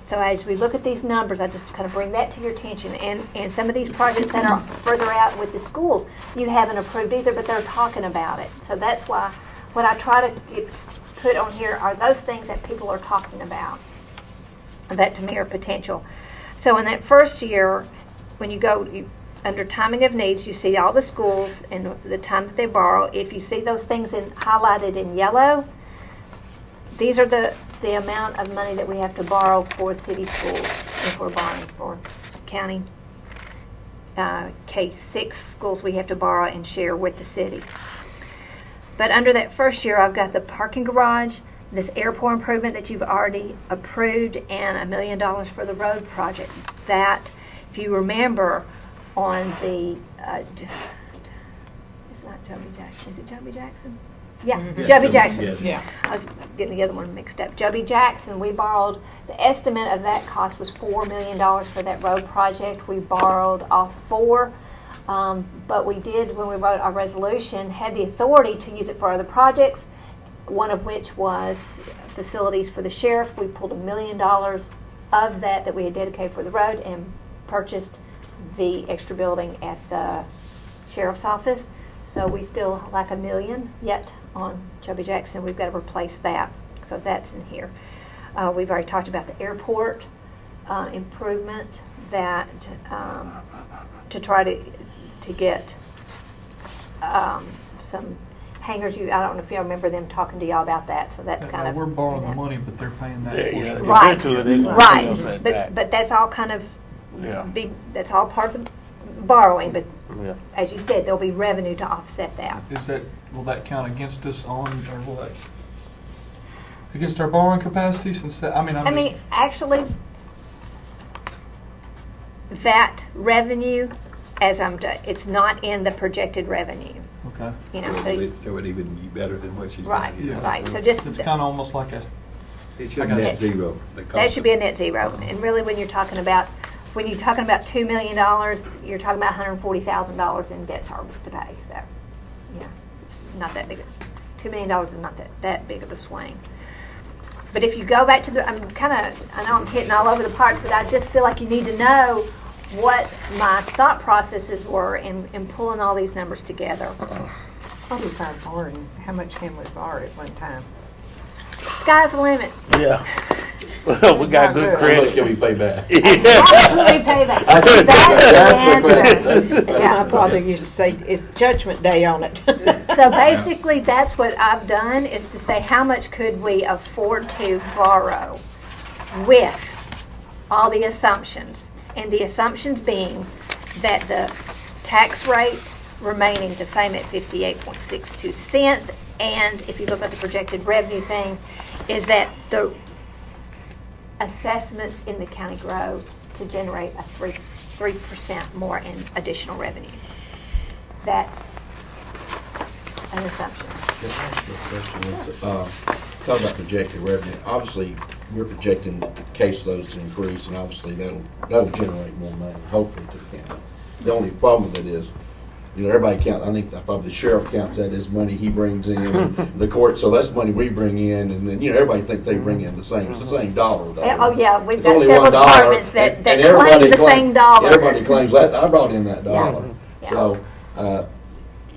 S9: So as we look at these numbers, I just kind of bring that to your attention. And some of these projects that are further out with the schools, you haven't approved either, but they're talking about it. So that's why what I try to put on here are those things that people are talking about, that to me are potential. So in that first year, when you go under timing of needs, you see all the schools and the time that they borrow. If you see those things highlighted in yellow, these are the amount of money that we have to borrow for city schools if we're borrowing for county K-6 schools we have to borrow and share with the city. But under that first year, I've got the parking garage, this airport improvement that you've already approved, and $1 million for the road project. That, if you remember, on the, it's not Joby Jackson, is it Joby Jackson? Yeah, Joby Jackson.
S3: Yes.
S2: Yeah.
S9: I was getting the other one mixed up. Joby Jackson, we borrowed, the estimate of that cost was $4 million for that road project. We borrowed off 4, but we did, when we wrote our resolution, had the authority to use it for other projects, one of which was facilities for the sheriff. We pulled $1 million of that we had dedicated for the road and purchased the extra building at the sheriff's office. So we still lack $1 million yet on Joby Jackson. We've got to replace that. So that's in here. We've already talked about the airport improvement that to try to get some hangars. I don't know if you remember them talking to y'all about that. So that's kind of
S4: We're borrowing the money, but they're paying that.
S1: Yeah, yeah.
S9: Right,
S1: Eventually they're gonna pay us
S9: right.
S1: that back.
S9: But that's all kind of
S1: Yeah.
S9: that's all part of the borrowing. But
S1: Yeah.
S9: as you said, there'll be revenue to offset that.
S4: Will that count against us on, or will that, against our borrowing capacity since that,
S9: I mean, actually, that revenue, as it's not in the projected revenue.
S4: okay.
S9: You know,
S3: So it'd even be better than what she's
S9: right,
S3: gonna get.
S9: right. So just
S4: It's kind of almost like a,
S3: It should
S4: I
S3: be
S4: got
S3: net
S4: it.
S3: zero.
S9: that should be a net zero. And really, when you're talking about $2 million, you're talking about $140,000 in debt service to pay. So, yeah, it's not that big. $2 million is not that big of a swing. But if you go back to I know I'm hitting all over the parts, but I just feel like you need to know what my thought processes were in pulling all these numbers together.
S2: What is our borrowing? How much can we borrow at one time?
S9: Sky's the limit.
S1: Yeah. Well, we got good
S6: How much
S1: credit.
S6: can we pay back?
S9: How much do we pay back? That's the answer.
S2: As
S9: Yeah.
S2: my father used to say, it's Judgment Day on it.
S9: So basically, that's what I've done, is to say how much could we afford to borrow with all the assumptions. And the assumptions being that the tax rate remaining the same at 58.62 cents. And if you look at the projected revenue thing, is that the assessments in the county grow to generate a 3% more in additional revenue. That's an assumption.
S6: Can I ask you a question? Talk about projected revenue. Obviously, we're projecting the caseloads to increase, and obviously that'll generate more money, hopefully, to the county. The only problem with it is, everybody counts. I think probably the sheriff counts that as money he brings in, and the court. So that's money we bring in, and then everybody thinks they bring in the same. It's the same dollar, though.
S9: Oh, yeah, we've
S6: It's
S9: got
S6: only
S9: several
S6: $1,
S9: departments that claim
S6: everybody
S9: the same dollar.
S6: Everybody claims that I brought in that dollar.
S9: Yeah.
S6: So,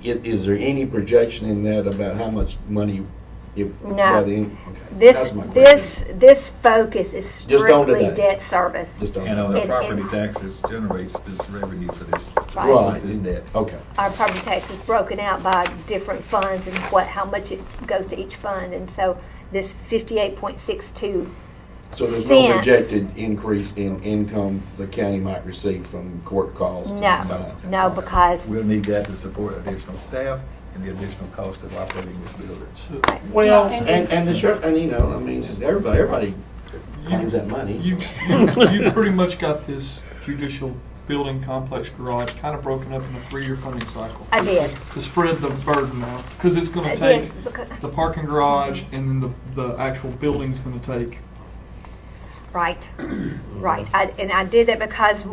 S6: is there any projection in that about how much money?
S9: No.
S6: Okay. That's my question.
S9: This focus is
S6: Just on
S9: strictly
S6: today.
S9: debt service.
S6: Just don't.
S3: And on the
S9: And-
S3: property
S9: and-
S3: taxes generates this revenue for this.
S6: Right.
S3: This debt.
S6: Okay.
S9: Our property tax is broken out by different funds and how much it goes to each fund. And so this 58.62,
S6: So there's no
S9: cents.
S6: projected increase in income the county might receive from court calls?
S9: no, because
S3: We'll need that to support additional staff and the additional cost of operating this building.
S4: so
S6: Well,
S2: Yeah,
S6: and the sheriff, and everybody claims that money.
S4: you pretty much got this judicial building complex garage kind of broken up in a 3-year funding cycle.
S9: I did.
S4: To spread the burden out, because it's going
S9: I
S4: to
S9: did,
S4: take
S9: because-
S4: the parking garage, and then the actual building's going to take.
S9: Right, right. I did that because,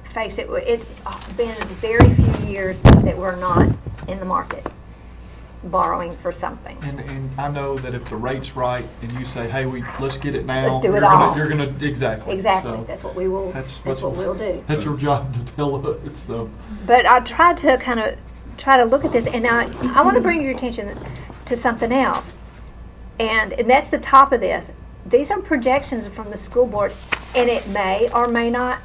S9: face it, it's been very few years that we're not in the market. borrowing for something.
S4: And I know that if the rate's right and you say, hey, let's get it now.
S9: Let's do it
S4: you're gonna-
S9: all.
S4: You're gonna, exactly.
S9: Exactly,
S4: So
S9: that's what we will, that's what we'll do.
S4: That's your job to tell us, so.
S9: But I tried to kind of try to look at this, and I want to bring your attention to something else. And that's the top of this. These are projections from the school board, and it may or may not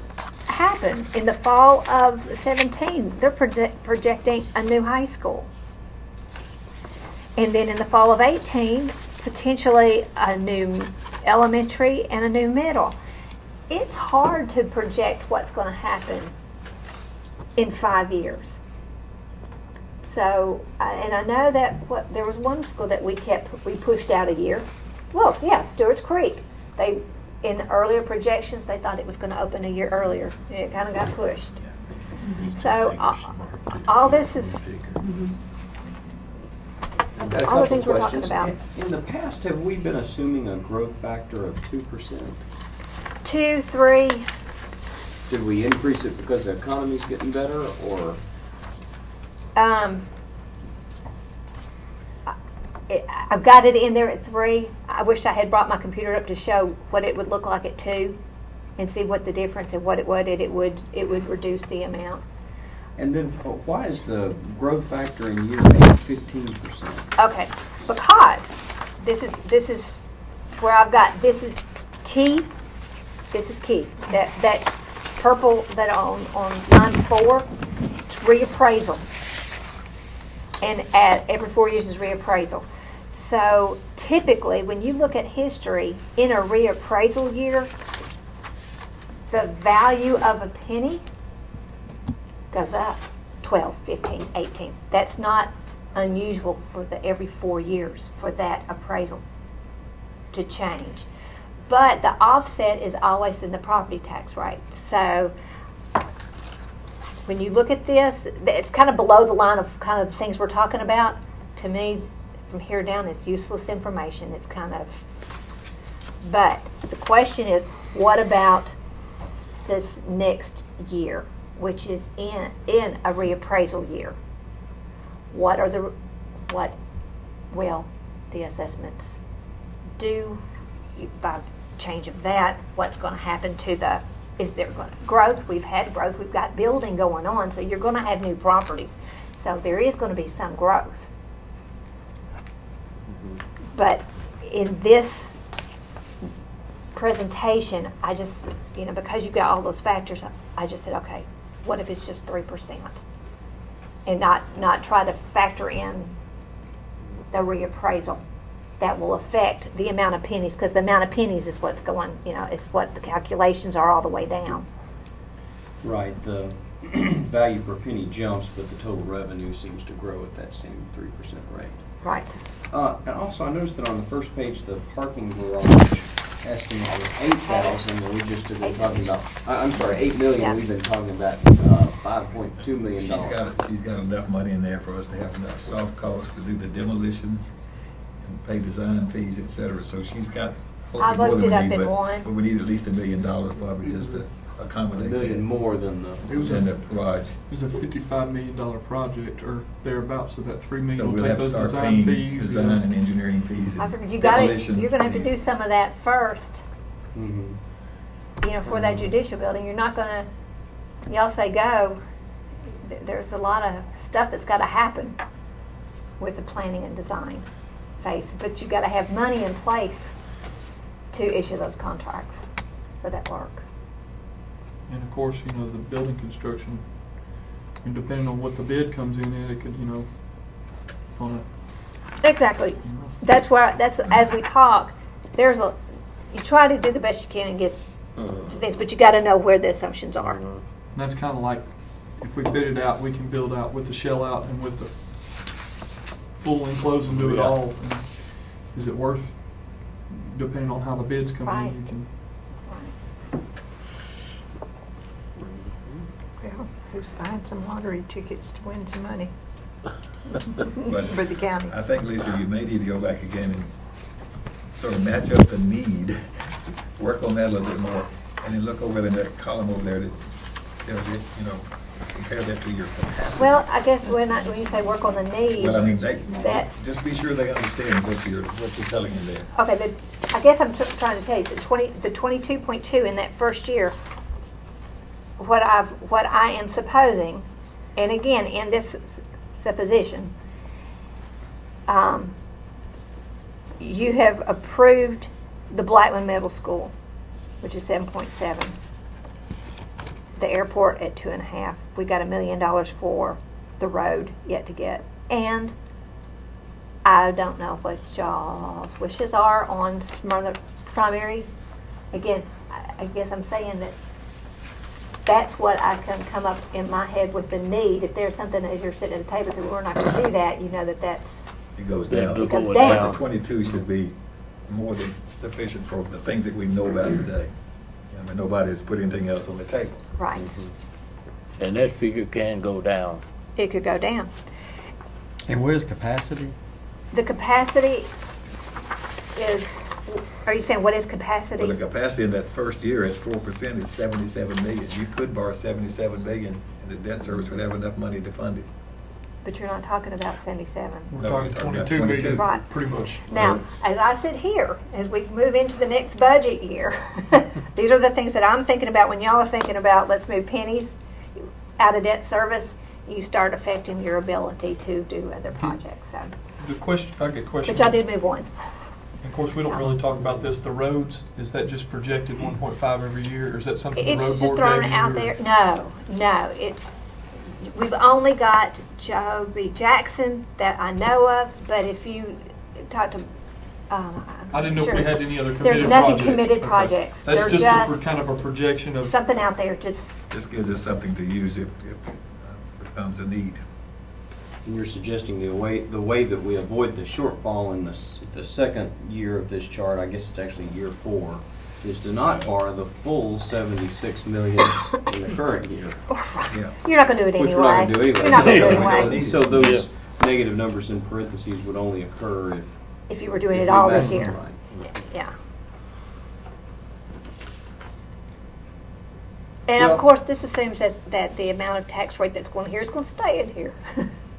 S9: happen. In the fall of 17, they're projecting a new high school. And then in the fall of 18, potentially a new elementary and a new middle. It's hard to project what's going to happen in 5 years. So, and I know that there was one school that we pushed out a year. Well, yeah, Stewart's Creek. In earlier projections, they thought it was going to open a year earlier. It kind of got pushed. So, all this is,
S8: I've got a
S9: all the
S8: couple
S9: things we're talking
S8: questions.
S9: about.
S8: In the past, have we been assuming a growth factor of 2%?
S9: 2, 3,
S8: Did we increase it because the economy's getting better, or?
S9: I've got it in there at 3. I wish I had brought my computer up to show what it would look like at 2 and see what the difference and what it would reduce the amount.
S8: And then why is the growth factor in year 8 15%?
S9: Okay, because this is where I've got, this is key. This is key. That purple that on line 4, it's reappraisal. And every 4 years is reappraisal. So typically, when you look at history in a reappraisal year, the value of a penny goes up 12, 15, 18. That's not unusual for every 4 years for that appraisal to change. But the offset is always in the property tax rate. So when you look at this, it's kind of below the line of kind of the things we're talking about. To me, from here down, it's useless information. It's kind of, but the question is, what about this next year, which is in a reappraisal year? What will the assessments do by change of that? What's going to happen to is there going to growth? We've had growth. We've got building going on, so you're going to have new properties. So there is going to be some growth. But in this presentation, I just, because you've got all those factors, I just said, okay, what if it's just 3%? And not try to factor in the reappraisal. That will affect the amount of pennies, because the amount of pennies is what's going, it's what the calculations are all the way down.
S8: Right, the value per penny jumps, but the total revenue seems to grow at that same 3% rate.
S9: Right.
S8: And also, I noticed that on the first page, the parking garage estimate was 8,000, and we just have been talking about, I'm sorry, 8 million,
S9: Yeah.
S8: we've been talking about $5.2 million.
S3: She's got enough money in there for us to have enough soft costs to do the demolition and pay design fees, et cetera. So she's got
S9: I
S3: hopefully more
S9: looked
S3: than
S9: it
S3: we
S9: up
S3: need,
S9: in one.
S3: but we need at least $1 million probably just to
S8: $1
S3: accommodate
S8: million
S3: that.
S8: more than the.
S4: It was
S3: in the garage.
S4: It was a $55 million project or thereabouts, so that $3 million
S3: So
S4: will
S3: we'll
S4: take
S3: have to
S4: those
S3: start
S4: design
S3: paying
S4: fees.
S3: design and engineering fees
S9: I
S3: and
S9: figured you're
S3: demolition
S9: going to have to do
S3: fees.
S9: some of that first,
S8: Mhm.
S9: for that judicial building. You're not going to, y'all say go. There's a lot of stuff that's got to happen with the planning and design phase, but you've got to have money in place to issue those contracts for that work.
S4: And of course, the building construction, and depending on what the bid comes in at, it could, on
S9: Exactly. That's as we talk, you try to do the best you can and get this, but you got to know where the assumptions are.
S4: And that's kind of like, if we bid it out, we can build out with the shell out and with the full enclose and do it
S1: Yeah.
S4: all. And is it worth, depending on how the bids come
S9: Right.
S4: in, you can.
S2: Well, who's buying some lottery tickets to win some money
S3: But
S2: for the county?
S3: I think, Lisa, you may need to go back again and sort of match up the need, work on that a little bit more, and then look over in that column over there that, compare that to your capacity.
S9: Well, I guess when you say work on the need,
S3: Well, I mean,
S9: that's,
S3: just be sure they understand what you're telling them there.
S9: okay, I guess I'm trying to tell you, the 22.2 in that first year, what I am supposing, and again, in this supposition, you have approved the Blackman Middle School, which is 7.7. The airport at 2.5. We got $1 million for the road yet to get. And I don't know what y'all's wishes are on Smyrna Primary. Again, I guess I'm saying that that's what I can come up in my head with the need. If there's something as you're sitting at the table and say, well, we're not going to do that, you know that's,
S3: It goes down.
S9: it goes
S3: But
S9: down.
S3: the 22 should be more than sufficient for the things that we know about today. I mean, nobody's put anything else on the table.
S9: Right.
S1: And that figure can go down.
S9: It could go down.
S5: And where's capacity?
S9: The capacity is, are you saying what is capacity?
S3: Well, the capacity in that first year at 4% is 77 million. You could borrow 77 million, and the debt service would have enough money to fund it.
S9: But you're not talking about 77.
S4: We're
S3: No,
S4: talking
S3: we're talking about
S4: 22 million,
S3: 22.
S9: Right.
S4: pretty much.
S9: Now, as I sit here, as we move into the next budget year, these are the things that I'm thinking about when y'all are thinking about let's move pennies out of debt service. You start affecting your ability to do other projects. So,
S4: The question, I get a question.
S9: but y'all did move one.
S4: Of course, we don't really talk about this. The roads, is that just projected 1.5 every year, or is that something the
S9: It's
S4: road
S9: just
S4: board
S9: thrown
S4: gave you,
S9: out
S4: or-
S9: there. No, it's, we've only got Joby Jackson that I know of, but if you talk to,
S4: I didn't know if we had any other committed
S9: There's
S4: projects.
S9: nothing committed
S4: Okay.
S9: projects.
S4: That's
S9: They're
S4: just
S9: just
S4: kind of a projection of,
S9: something out there, just,
S3: This gives us something to use if it becomes a need.
S8: And you're suggesting the way that we avoid the shortfall in the second year of this chart, I guess it's actually year 4, is to not borrow the full 76 million in the current year.
S3: Yeah.
S9: you're not gonna do it
S8: Which
S9: anyway.
S8: we're not gonna do anyway.
S9: You're not gonna do it
S3: Yeah.
S9: anyway,
S8: So those negative numbers in parentheses would only occur if.
S9: if you were doing
S8: if
S9: it
S8: we
S9: all
S8: met
S9: this
S8: them
S9: year.
S8: right.
S9: Yeah. And
S4: Well-
S9: of course, this assumes that the amount of tax rate that's going here is going to stay in here.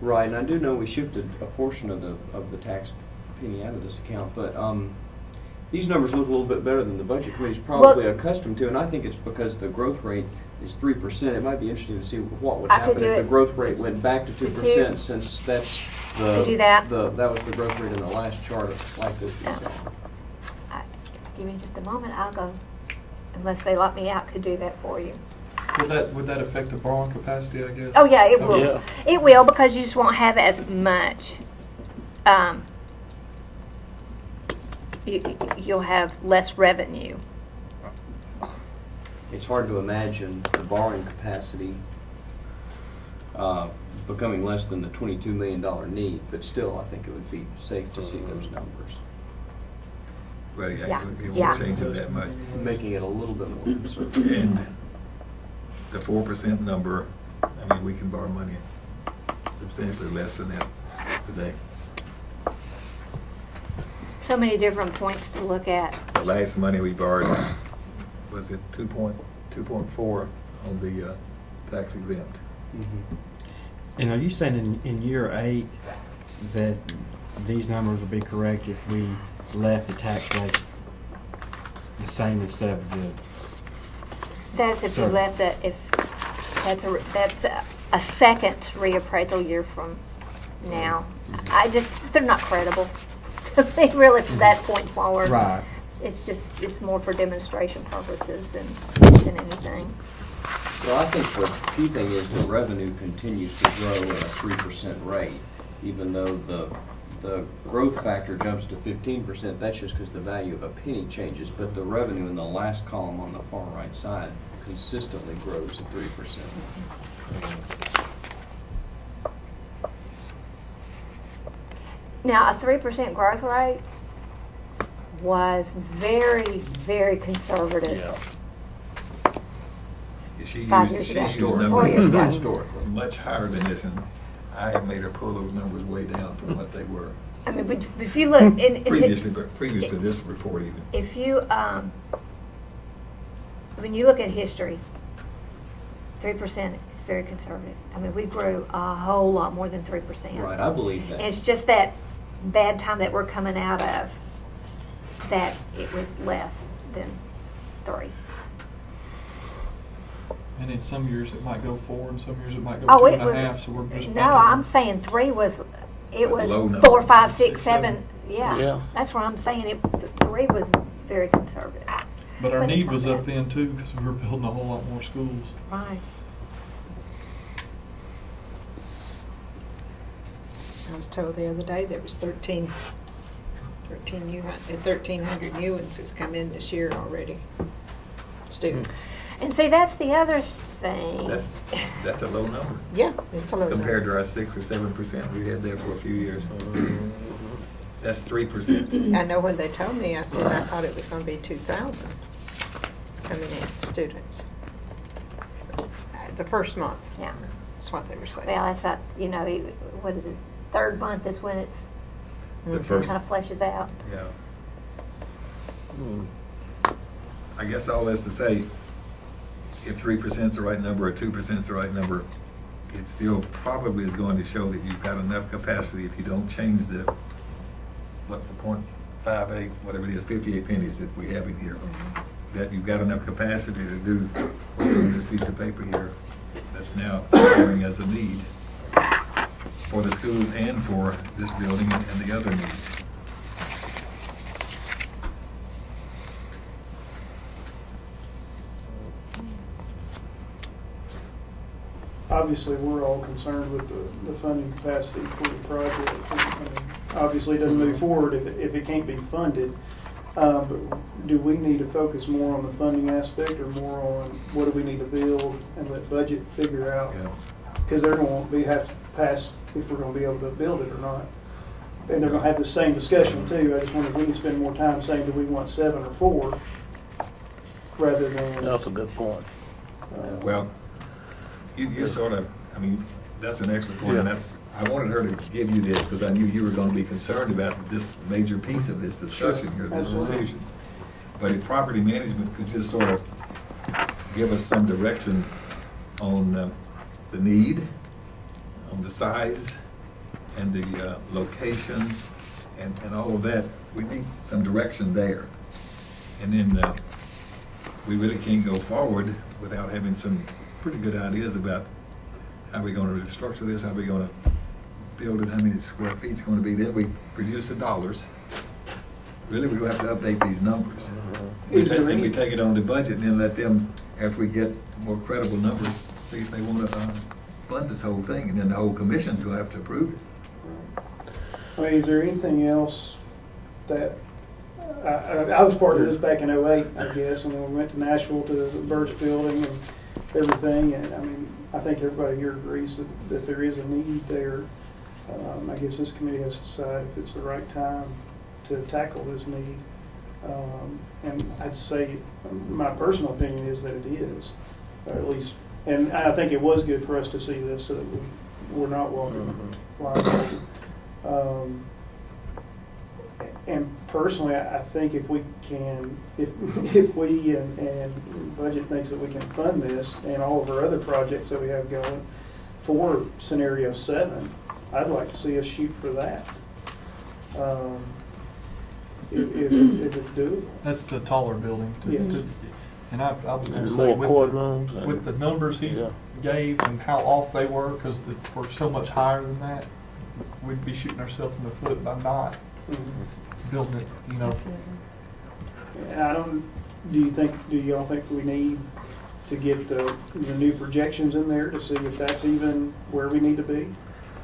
S8: Right, and I do know we shifted a portion of the tax penny out of this account, but these numbers look a little bit better than the budget committee's probably accustomed to, and I think it's because the growth rate is 3%. It might be interesting to see what would
S9: I could
S8: happen
S9: do
S8: if the
S9: it
S8: growth rate went back to
S9: to
S8: 2%,
S9: 2.
S8: since that's
S9: Could do that.
S8: that was the growth rate in the last chart like this
S9: No.
S8: was.
S9: Give me just a moment, I'll go, unless they lock me out, could do that for you.
S4: would that affect the borrowing capacity, I guess?
S9: Oh, yeah, it will.
S1: Yeah.
S9: It will, because you just won't have as much. You'll have less revenue.
S8: It's hard to imagine the borrowing capacity becoming less than the $22 million need, but still, I think it would be safe to see those numbers,
S3: But it
S9: Yeah.
S3: actually, it
S9: Yeah.
S3: won't change it that much.
S8: making it a little bit more conservative.
S3: And the 4% number, I mean, we can borrow money substantially less than that today.
S9: So many different points to look at.
S3: The last money we borrowed, was it 2.4 on the tax exempt?
S8: Mhm.
S5: And are you saying in year 8 that these numbers would be correct if we left the tax rate the same instead of the?
S9: That's if you
S5: Sure.
S9: left it, if that's a second reappraisal year from now. They're not credible to me really from that point forward.
S5: Right.
S9: It's more for demonstration purposes than anything.
S8: Well, I think the key thing is the revenue continues to grow at a 3% rate, even though the growth factor jumps to 15%. That's just because the value of a penny changes, but the revenue in the last column on the far right side consistently grows at 3%.
S9: Now, a 3% growth rate was very, very conservative.
S1: Yeah.
S3: She
S9: 5
S3: used,
S9: years
S3: she
S9: ago.
S3: used
S9: 4
S3: numbers
S9: years ago.
S8: Historically.
S3: much higher than this, and I have made her pull those numbers way down to what they were
S9: I mean, but if you look,
S3: previously, but previous to this report even.
S9: if you, when you look at history, 3% is very conservative. I mean, we grew a whole lot more than 3%.
S8: Right, I believe that.
S9: And it's just that bad time that we're coming out of, that it was less than 3.
S4: And in some years it might go 4, and some years it might go
S9: Oh,
S4: 2.5, so we're just.
S9: no, I'm saying 3 was, it
S3: That's a
S9: was
S3: low number.
S9: 4, 5, 6,
S3: 6,
S9: 7. Yeah,
S1: Yeah.
S9: that's what I'm saying. 3 was very conservative.
S4: But our
S9: But
S4: need
S9: it's
S4: was
S9: not
S4: up
S9: bad.
S4: then too, because we were building a whole lot more schools.
S9: Right.
S2: I was told the other day there was 1,300 new ones that's come in this year already. Students.
S9: And see, that's the other thing.
S3: That's a low number
S2: Yeah, it's a little.
S3: compared to our 6 or 7% we had there for a few years. That's 3%.
S2: I know when they told me, I said I thought it was gonna be 2,000 coming in, students. The first month,
S9: Yeah.
S2: that's what they were saying.
S9: Well, that's not, you know, what is it? 3rd month is when it's
S3: The first,
S9: kind of fleshes out.
S3: yeah.
S1: Mm.
S3: I guess all that's to say, if 3% is the right number or 2% is the right number, it still probably is going to show that you've got enough capacity if you don't change the, what, the 0.58, whatever it is, 58 pennies that we have in here, that you've got enough capacity to do what's on this piece of paper here that's now showing as a need for the schools and for this building and the other needs.
S10: Obviously, we're all concerned with the funding capacity for the project. I mean, obviously, it doesn't move forward if it can't be funded. But do we need to focus more on the funding aspect or more on what do we need to build and let budget figure out?
S3: Yeah.
S10: Because they're going to have to pass if we're going to be able to build it or not. And they're going to have the same discussion too. I just wonder if we can spend more time saying, do we want 7 or 4 rather than.
S1: That's a good point.
S3: Well, you sort of, I mean, that's an excellent point, and that's, I wanted her to give you this because I knew you were going to be concerned about this major piece of this discussion here, this
S10: Absolutely.
S3: decision. But if property management could just sort of give us some direction on the need, on the size, and the location, and all of that, we need some direction there. And then we really can't go forward without having some pretty good ideas about how we're going to structure this, how we're going to build it, how many square feet it's going to be. Then we produce the dollars. Really, we're going to have to update these numbers. Then we take it on the budget and then let them, after we get more credible numbers, see if they want to fund this whole thing. And then the whole commission's going to have to approve it.
S10: I mean, is there anything else that, I was part of this back in '08, I guess, when we went to Nashville to the Birch Building and everything, and I mean, I think everybody here agrees that there is a need there. I guess this committee has to decide if it's the right time to tackle this need. And I'd say, my personal opinion is that it is, or at least, and I think it was good for us to see this so that we're not walking blindly. And personally, I think if we can, if we and budget makes that we can fund this and all of our other projects that we have going for scenario 7, I'd like to see us shoot for that. If it's doable.
S4: That's the taller building.
S10: Yes.
S4: And I was going
S1: And
S4: to
S1: more
S4: say,
S1: courtrooms. and-
S4: with the numbers he
S1: Yeah.
S4: gave and how off they were, because we're so much higher than that, we'd be shooting ourselves in the foot by not building it, you know.
S7: Absolutely.
S10: And I don't, do y'all think we need to get the new projections in there to see if that's even where we need to be?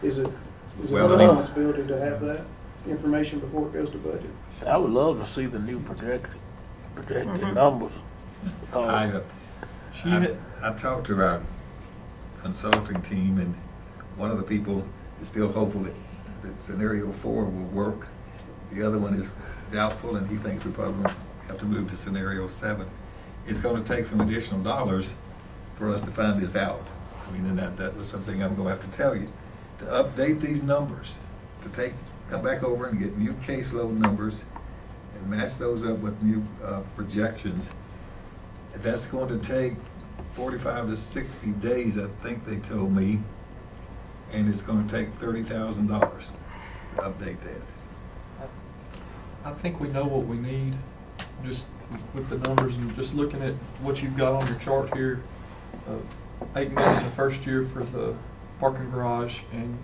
S10: Is it
S3: Well,
S10: a
S3: I think-
S10: responsibility to have that information before it goes to budget?
S1: I would love to see the new projected numbers. Because
S3: I talked to our consulting team, and one of the people is still hopeful that scenario 4 will work. The other one is doubtful, and he thinks we probably have to move to scenario 7. It's going to take some additional dollars for us to find this out. I mean, and that was something I'm going to have to tell you. To update these numbers, to come back over and get new caseload numbers and match those up with new projections. That's going to take 45 to 60 days, I think they told me, and it's gonna take $30,000 to update that.
S4: I think we know what we need, just with the numbers and just looking at what you've got on your chart here of 8 million the first year for the parking garage and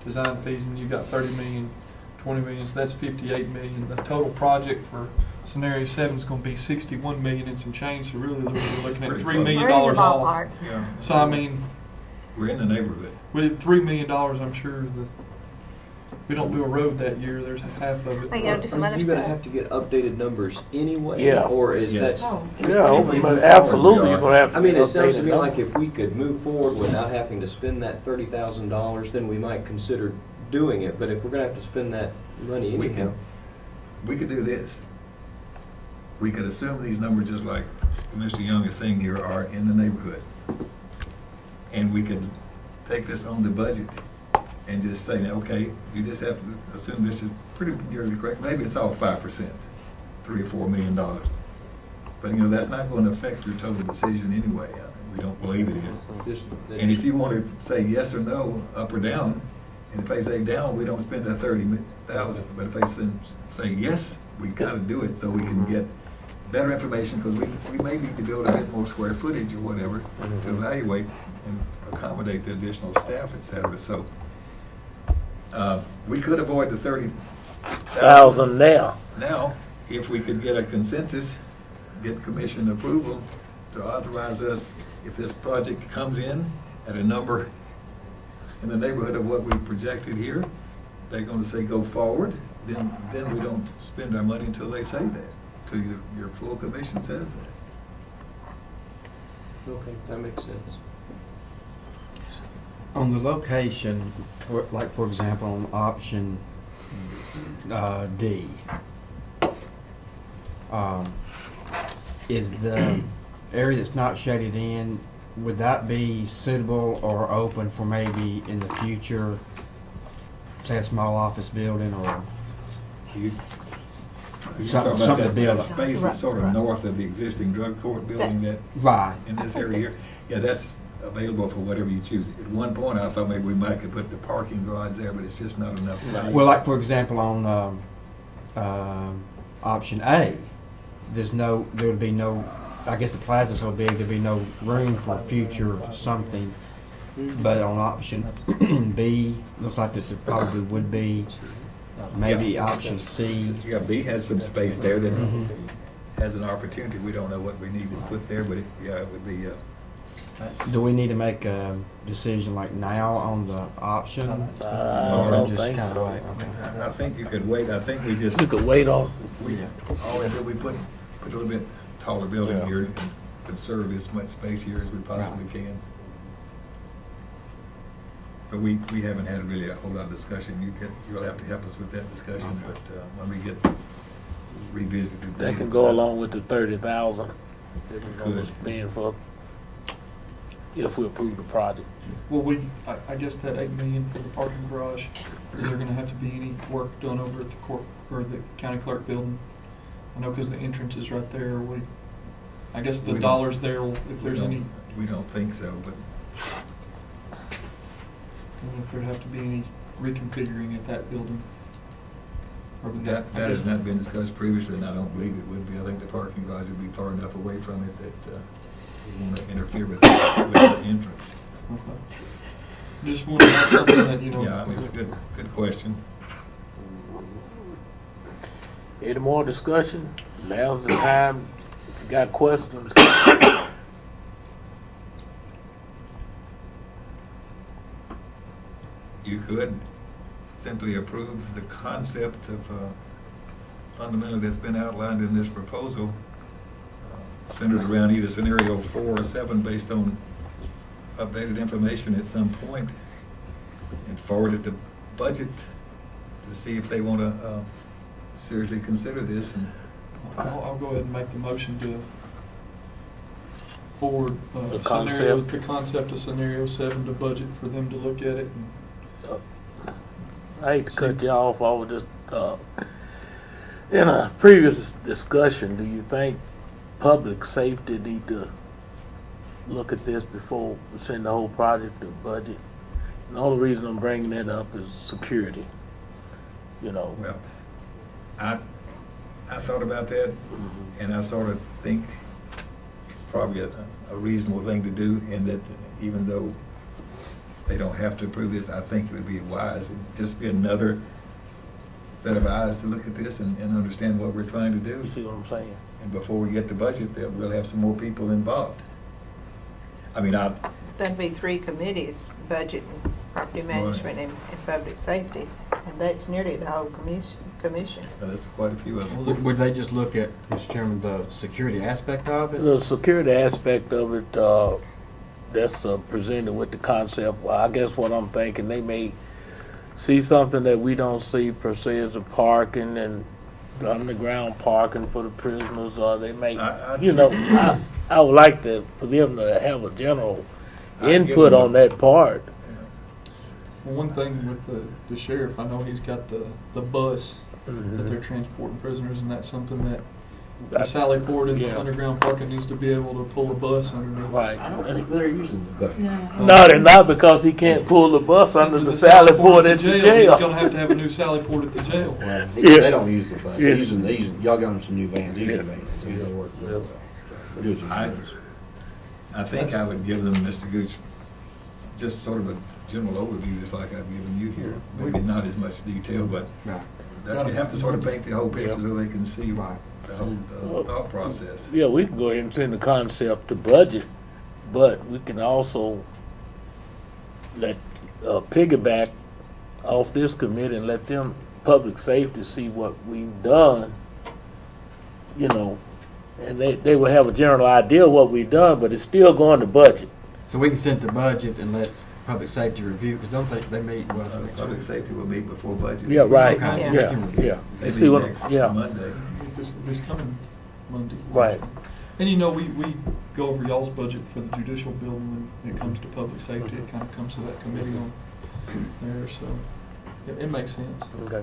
S4: design fees, and you've got 30 million, 20 million, so that's 58 million. The total project for scenario 7 is going to be 61 million and some change, so really we're looking at $3
S9: We're
S4: million
S9: in the
S4: off.
S9: ballpark.
S3: Yeah.
S4: So I mean,
S3: We're in the neighborhood.
S4: with $3 million, I'm sure that we don't do a road that year, there's half of it.
S9: We gotta do some
S8: Are
S9: other
S8: you gonna
S9: stuff.
S8: have to get updated numbers anyway?
S1: Yeah.
S8: Or is
S3: Yeah.
S8: that?
S7: Oh,
S1: Yeah,
S3: If we
S1: but
S3: move
S1: absolutely,
S3: forward,
S1: you're gonna have to.
S8: I mean, it sounds
S1: update
S8: to me
S1: it.
S8: like if we could move forward without having to spend that $30,000, then we might consider doing it. But if we're gonna have to spend that money
S3: We
S8: anyhow.
S3: We could do this. We could assume these numbers, just like Mr. Young is saying here, are in the neighborhood. And we could take this on the budget and just say, okay, you just have to assume this is pretty nearly correct. Maybe it's all 5%, $3 or $4 million. But you know, that's not going to affect your total decision anyway. I mean, we don't believe it is.
S8: Just-
S3: And if you want to say yes or no, up or down, and if they say down, we don't spend that 30,000. But if they say yes, we gotta do it so we can get better information, because we may need to build a bit more square footage or whatever to evaluate and accommodate the additional staff, et cetera. So, we could avoid the 30,000
S1: now.
S3: now, if we could get a consensus, get commission approval to authorize us, if this project comes in at a number in the neighborhood of what we projected here, they're gonna say go forward, then we don't spend our money until they say that, till your full commission says that.
S8: Okay, that makes sense.
S5: On the location, like for example, on option D, is the area that's not shaded in, would that be suitable or open for maybe in the future, say a small office building or?
S3: You're
S5: Something-
S3: talking about
S5: something
S3: that
S5: built.
S3: space that's sort of north of the existing drug court building that,
S5: Right.
S3: in this area here. Yeah, that's available for whatever you choose. At one point, I thought maybe we might could put the parking garage there, but it's just not enough space.
S5: Well, like for example, on option A, there would be no, I guess the plaza's so big, there'd be no room for future something. But on option B, looks like this probably would be, maybe
S3: Yeah.
S5: option C.
S3: Yeah, B has some space there that
S5: Mhm.
S3: has an opportunity. We don't know what we need to put there, but it would be,
S5: Do we need to make a decision like now on the option?
S1: I
S5: Or
S1: don't
S5: just
S1: think
S5: kinda
S1: so.
S5: wait? Okay.
S3: I think you could wait. I think we just,
S1: You could wait on.
S3: all we do, we put a little bit taller building
S1: Yeah.
S3: here and conserve as much space here as we possibly can. So we haven't had really a whole lot of discussion. You'll have to help us with that discussion, but when we get revisited.
S1: That can go along with the 30,000 that we're gonna
S3: Could.
S1: spend for, if we approve the project.
S4: Well, I guess that 8 million for the parking garage, is there gonna have to be any work done over at the court, or the county clerk building? I know, cause the entrance is right there, I guess the
S3: We don't-
S4: dollars there, if there's any,
S3: We don't think so, but
S4: if there'd have to be any reconfiguring at that building. Or would
S3: that
S4: I
S3: has
S4: guess-
S3: not been discussed previously, and I don't believe it would be. I think the parking garage would be far enough away from it that we won't interfere with the entrance.
S4: Okay. Just wanted to have something that,
S3: Yeah, I mean, it's a good question.
S1: Any more discussion? Now's the time. If you got questions.
S3: You could simply approve the concept of fundamentally that's been outlined in this proposal, centered around either scenario 4 or 7 based on updated information at some point, and forward it to budget to see if they want to seriously consider this. And
S4: I'll go ahead and make the motion to forward
S1: The
S4: scenario,
S1: concept.
S4: the concept of scenario 7 to budget for them to look at it.
S1: I hate to cut you off. I was just, in a previous discussion, do you think public safety need to look at this before we send the whole project to budget. And the only reason I'm bringing that up is security. You know,
S3: Well, I thought about that, and I sort of think it's probably a reasonable thing to do, and that even though they don't have to approve this, I think it would be wise, it'd just be another set of eyes to look at this and understand what we're trying to do.
S1: you see what I'm saying?
S3: And before we get to budget, we'll have some more people involved. I mean,
S2: That'd be 3 committees, budget and property management and public safety, and that's nearly the whole commission.
S3: that's quite a few of them.
S5: Would they just look at, Mr. Chairman, the security aspect of it?
S1: The security aspect of it, that's presented with the concept. Well, I guess what I'm thinking, they may see something that we don't see per se as a parking and underground parking for the prisoners, or they may,
S3: I'd
S1: you
S3: see-
S1: know, I would like for them to have a general
S3: I'd give
S1: input
S3: them
S1: on that part.
S4: Well, one thing with the sheriff, I know he's got the bus that they're transporting prisoners, and that's something that the Sally Port and
S1: Yeah.
S4: the underground parking needs to be able to pull a bus underneath.
S1: Right.
S6: I don't think they're using the bus.
S1: No, they're not, because he can't pull the bus under the Sally Port at the
S4: He's
S1: jail.
S4: gonna have to have a new Sally Port at the jail.
S6: Well,
S1: Yeah.
S6: they don't use the bus.
S1: Yeah.
S6: They're using, y'all got them some new vans, they're using
S1: Yeah.
S6: vans. So they'll work real well. They're using vans.
S3: I think I would give them, Mr. Gooch, just sort of a general overview, just like I've given you here. Maybe not as much detail, but
S5: Right.
S3: you have to sort of paint the whole picture so they can see
S5: Right.
S3: the whole thought process.
S1: Yeah, we can go ahead and send the concept to budget, but we can also let, piggyback off this committee and let them, public safety, see what we've done, you know, and they will have a general idea of what we've done, but it's still going to budget.
S5: So we can send it to budget and let public safety review, because don't they meet, well, next
S3: Public
S5: week?
S3: safety will meet before budget.
S1: Yeah, right,
S5: Okay.
S1: yeah,
S2: Yeah.
S1: yeah.
S3: They
S1: You
S3: meet
S1: see what,
S3: next
S1: yeah,
S3: Monday.
S4: This coming Monday.
S1: right.
S4: And you know, we go over y'all's budget for the judicial building when it comes to public safety. It kind of comes to that committee on there, so it makes sense.
S1: Okay.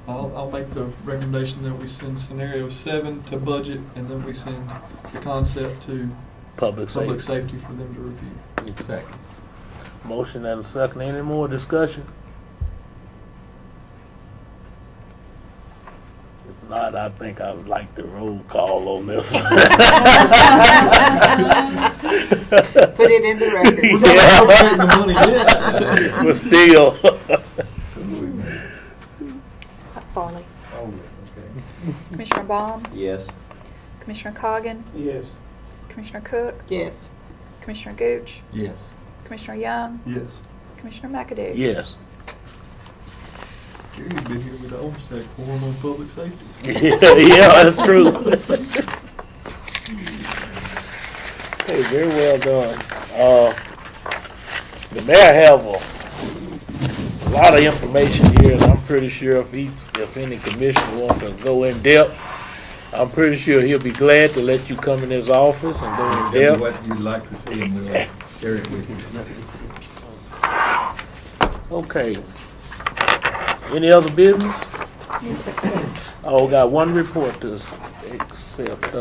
S4: I'll make the recommendation that we send scenario 7 to budget, and then we send the concept to
S1: Public
S4: public
S1: safety.
S4: safety for them to review.
S5: Second.
S1: Motion and a second. Any more discussion? If not, I think I would like the roll call on this.
S2: Put it in the record.
S1: Yeah.
S4: The money yet.
S1: But still.
S11: Farley.
S3: Oh, okay.
S11: Commissioner Baum,
S8: Yes.
S11: Commissioner Coggan,
S10: Yes.
S11: Commissioner Cook,
S2: Yes.
S11: Commissioner Gooch,
S5: Yes.
S11: Commissioner Young,
S4: Yes.
S11: Commissioner McAdoo.
S1: Yes.
S4: Gary's been here with the oversight forum on public safety.
S1: Yeah, that's true. Okay, very well done. The mayor have a lot of information here, and I'm pretty sure if any commissioner wants to go in depth, I'm pretty sure he'll be glad to let you come in his office and go in
S3: Tell me
S1: depth.
S3: what you'd like to see, and we'll share it with you.
S1: Okay. Any other business? Oh, got one report to accept.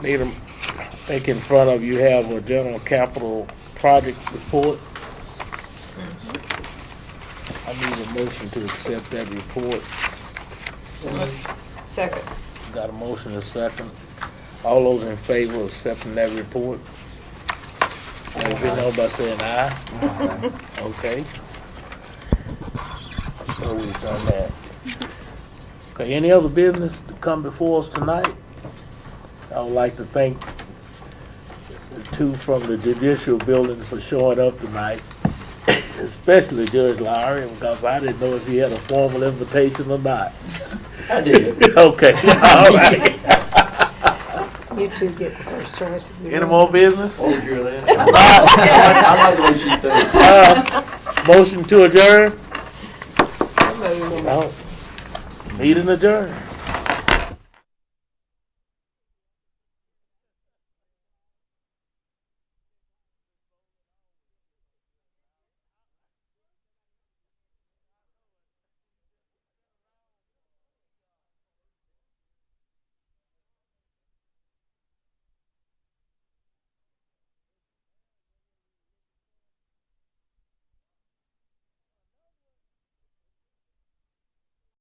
S1: Need a, I think in front of you have a general capital project report. I need a motion to accept that report.
S2: Second.
S1: Got a motion and a second. All those in favor of accepting that report? Let us know by saying aye. Okay. So we've done that. Okay, any other business to come before us tonight? I would like to thank the two from the judicial building for showing up tonight, especially Judge Lowry, because I didn't know if he had a formal invitation or not.
S6: I did.
S1: Okay, all right.
S2: You two get the first choice. if you
S1: Any
S2: want.
S1: more business?
S6: Oh, you're that? I like the way she thinks.
S1: Motion to adjourn?
S2: So moved.
S1: No. Meeting adjourned.